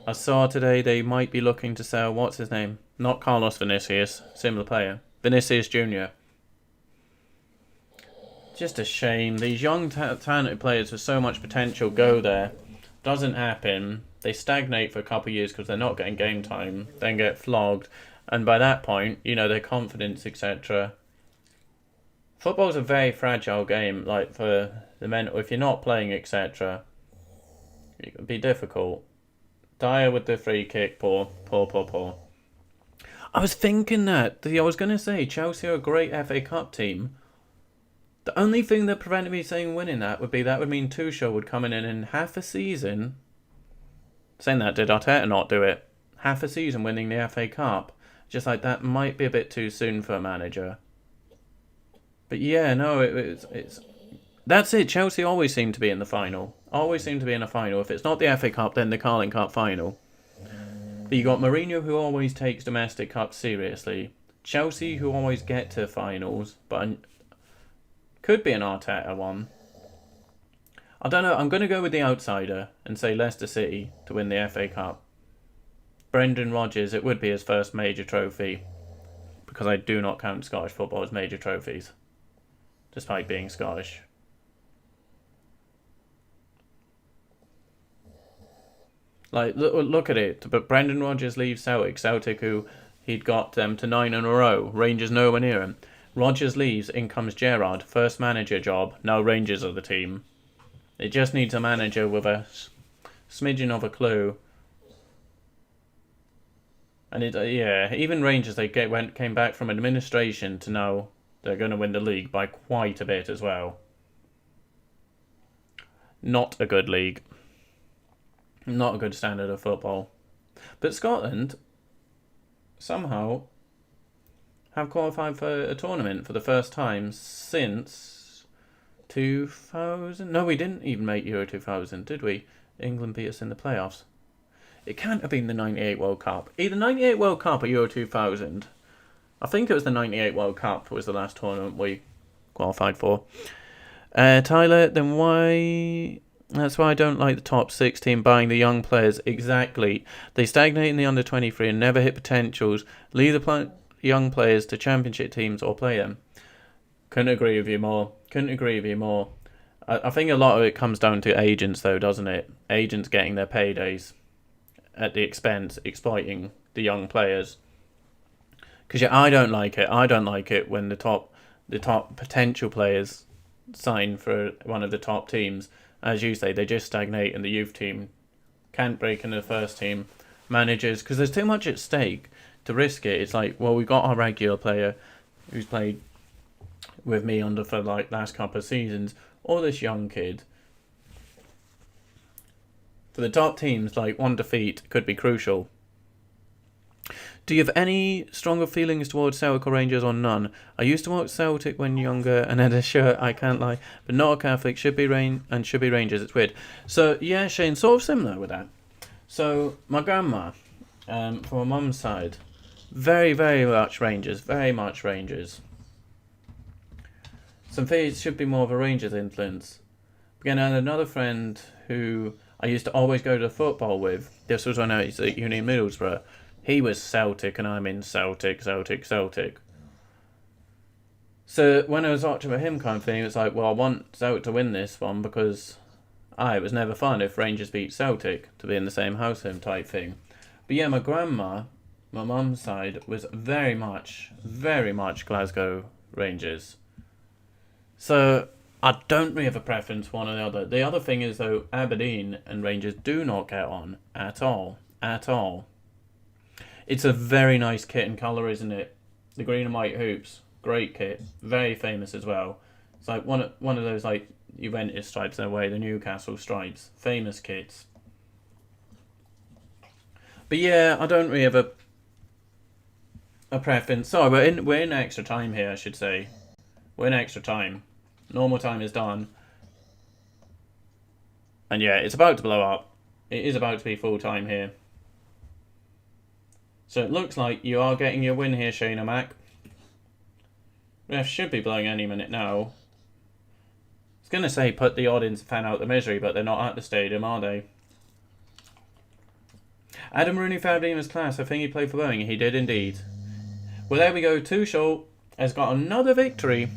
I saw today they might be looking to sell, what's his name? Not Carlos Vinicius, similar player. Vinicius Jr. Just a shame. These young talented players with so much potential go there. Doesn't happen. They stagnate for a couple of years because they're not getting game time. Then get flogged. And by that point, you know, their confidence, etc. Football's a very fragile game. Like for the mental, if you're not playing, etc. It can be difficult. Dyer with the free kick. Poor. I was thinking that. I was going to say, Chelsea are a great FA Cup team. The only thing that prevented me saying winning that would mean Tuchel would come in half a season Saying that, did Arteta not do it? Half a season winning the FA Cup. Just like that might be a bit too soon for a manager. But yeah, no, it's that's it. Chelsea always seem to be in the final. Always seem to be in a final. If it's not the FA Cup, then the Carling Cup final. But you got Mourinho, who always takes domestic cups seriously. Chelsea, who always get to finals, but could be an Arteta one. I don't know. I'm going to go with the outsider and say Leicester City to win the FA Cup. Brendan Rodgers, it would be his first major trophy, because I do not count Scottish football as major trophies, despite being Scottish. Like, look at it. But Brendan Rodgers leaves Celtic. Celtic, who he'd got them to 9 in a row. Rangers nowhere near him. Rodgers leaves. In comes Gerrard. First manager job. Now Rangers are the team. It just needs a manager with a smidgen of a clue. And even Rangers, they came back from administration to now they're going to win the league by quite a bit as well. Not a good league. Not a good standard of football. But Scotland somehow have qualified for a tournament for the first time since 2000. No, we didn't even make Euro 2000, did we? England beat us in the playoffs. It can't have been the 98 World Cup. Either 98 World Cup or Euro 2000. I think it was the 98 World Cup was the last tournament we qualified for. Tyler, then why... That's why I don't like the top 6 team buying the young players. Exactly. They stagnate in the under 23 and never hit potentials. Leave the young players to championship teams or play them. Couldn't agree with you more. I think a lot of it comes down to agents though, doesn't it? Agents getting their paydays at the expense, exploiting the young players. Because I don't like it. I don't like it when the top potential players sign for one of the top teams. As you say, they just stagnate in the youth team. Can't break into the first team. Managers, because there's too much at stake to risk it. It's like, well, we got our regular player who's played with me for like last couple of seasons, or this young kid. For the top teams, like one defeat could be crucial. Do you have any stronger feelings towards Celtic or Rangers or none? I used to watch Celtic when younger and had a shirt, I can't lie, but not a Catholic, should be Rangers, it's weird. So yeah, Shane, sort of similar with that. So my grandma, from my mum's side, very, very much Rangers, Some fears should be more of a Rangers influence. Again, I had another friend who I used to always go to football with. This was when I was at uni in Middlesbrough. He was Celtic and I'm in Celtic. So when I was watching with him kind of thing, it's like, well, I want Celtic to win this one because it was never fun if Rangers beat Celtic to be in the same house with him type thing. But yeah, my grandma, my mum's side, was very much Glasgow Rangers. So I don't really have a preference one or the other. The other thing is though, Aberdeen and Rangers do not get on at all. It's a very nice kit and colour, isn't it? The green and white hoops, great kit, very famous as well. It's like one of those like Juventus stripes in a way, the Newcastle stripes, famous kits. But yeah, I don't really have a preference. Sorry, we're in extra time here, I should say. We're in extra time. Normal time is done. And yeah, it's about to blow up. It is about to be full time here. So it looks like you are getting your win here, Shane O'Mac. Ref should be blowing any minute now. I was going to say put the audience fan out the misery, but they're not at the stadium, are they? Adam Rooney found him as class. I think he played for Birmingham. He did indeed. Well, there we go. Tuchel has got another victory.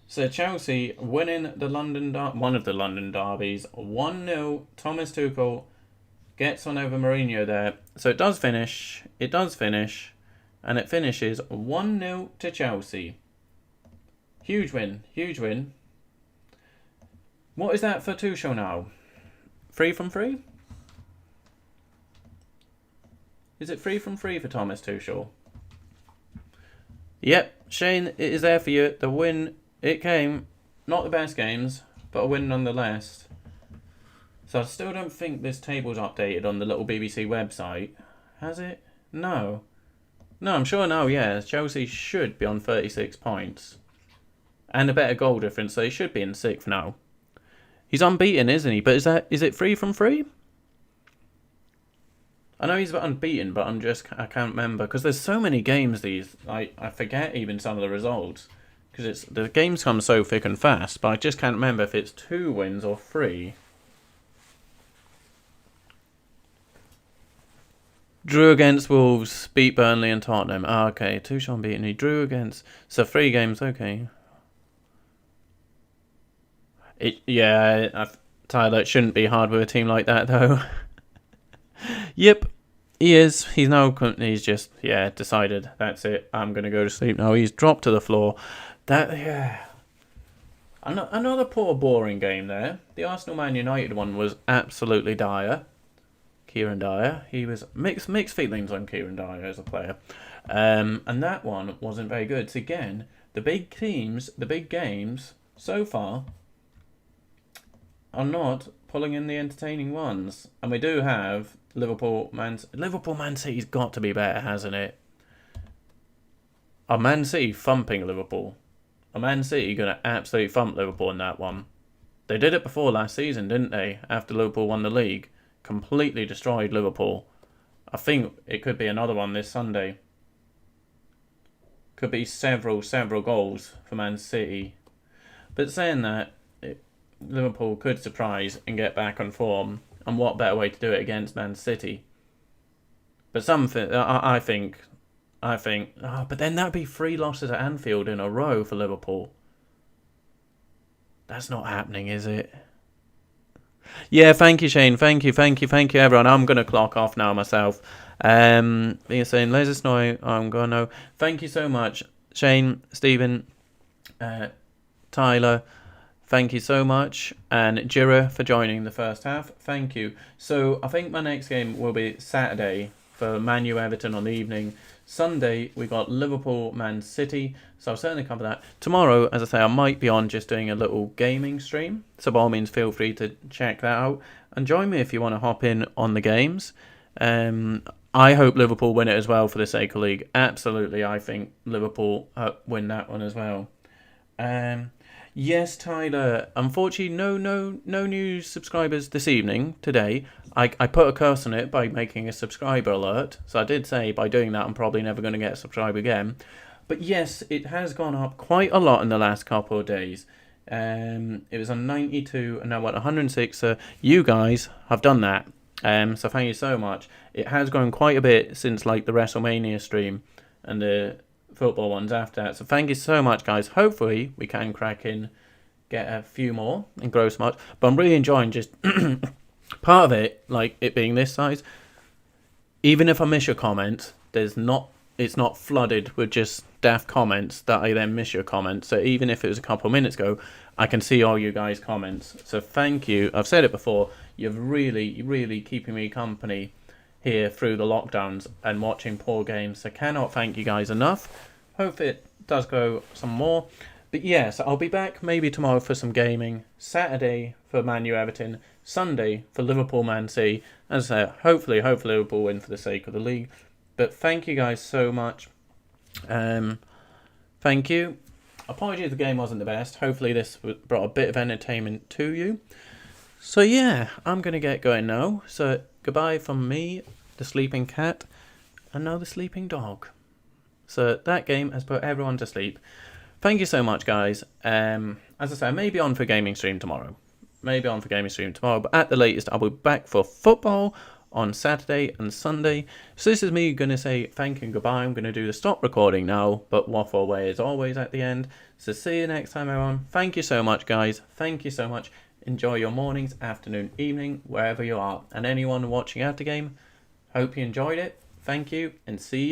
So Chelsea winning one of the London derbies. 1-0. Thomas Tuchel gets on over Mourinho there. So it does finish. And it finishes 1-0 to Chelsea. Huge win. What is that for Tuchel now? 3 from 3? Is it 3 from 3 for Thomas Tuchel? Yep, Shane, it is there for you. The win, it came. Not the best games, but a win nonetheless. So I still don't think this table's updated on the little BBC website. Has it? No. No, I'm sure now, yeah. Chelsea should be on 36 points. And a better goal difference, so he should be in 6th now. He's unbeaten, isn't he? But is it 3 from 3? I know he's unbeaten, but I can't remember. Because there's so many games I forget even some of the results. Because the games come so thick and fast, but I just can't remember if it's 2 wins or 3. Drew against Wolves, beat Burnley and Tottenham. Okay, Tuchel unbeaten. He drew against... So 3 games, okay. Tyler, it shouldn't be hard with a team like that, though. Yep, he is. He's just decided, that's it, I'm going to go to sleep now. He's dropped to the floor. Another poor, boring game there. The Arsenal-Man United one was absolutely dire. Kieran Dyer. He was mixed feelings on Kieran Dyer as a player. And that one wasn't very good. So again, the big teams, the big games, so far, are not pulling in the entertaining ones. And we do have Liverpool Man City's got to be better, hasn't it? Are Man City thumping Liverpool? Are Man City going to absolutely thump Liverpool in that one? They did it before last season, didn't they? After Liverpool won the league. Completely destroyed Liverpool. I think it could be another one this Sunday. Could be several goals for Man City. But saying that, Liverpool could surprise and get back on form. And what better way to do it against Man City? But I think... but then that'd be 3 losses at Anfield in a row for Liverpool. That's not happening, is it? Yeah, thank you, Shane. Thank you, everyone. I'm going to clock off now myself. You're saying, let us know. I'm going to know. Thank you so much, Shane, Stephen, Tyler. Thank you so much. And Jira for joining the first half. Thank you. So I think my next game will be Saturday for Man U Everton on the evening. Sunday, we got Liverpool, Man City. So I'll certainly cover that. Tomorrow, as I say, I might be on just doing a little gaming stream. So by all means, feel free to check that out. And join me if you want to hop in on the games. I hope Liverpool win it as well for the sake of league. Absolutely, I think Liverpool win that one as well. Yes, Tyler. Unfortunately, no new subscribers this evening, today. I put a curse on it by making a subscriber alert. So I did say by doing that, I'm probably never going to get a subscriber again. But yes, it has gone up quite a lot in the last couple of days. It was on 92 and now what, 106. So you guys have done that. So thank you so much. It has grown quite a bit since like the WrestleMania stream and the football ones after that. So thank you so much, guys. Hopefully we can crack in, get a few more and grow so much. But I'm really enjoying just part of it, like it being this size. Even if I miss your comment, it's not flooded with just daft comments that I then miss your comments. So even if it was a couple of minutes ago, I can see all you guys' comments. So thank you. I've said it before. You're really keeping me company here through the lockdowns and watching poor games. So cannot thank you guys enough. Hope it does grow some more. But yeah, so I'll be back maybe tomorrow for some gaming. Saturday for Man U Everton. Sunday for Liverpool Man City. As I say, hopefully Liverpool win for the sake of the league. But thank you guys so much. Thank you. Apologies the game wasn't the best. Hopefully this brought a bit of entertainment to you. So yeah, I'm going to get going now. So goodbye from me, the sleeping cat, and now the sleeping dog. So that game has put everyone to sleep. Thank you so much, guys. As I say, I may be on for gaming stream tomorrow. But at the latest, I'll be back for football on Saturday and Sunday. So this is me going to say thank you and goodbye. I'm going to do the stop recording now, but waffle away as always at the end. So see you next time, everyone. Thank you so much, guys. Thank you so much. Enjoy your mornings, afternoon, evening, wherever you are. And anyone watching out the game, hope you enjoyed it. Thank you, and see you.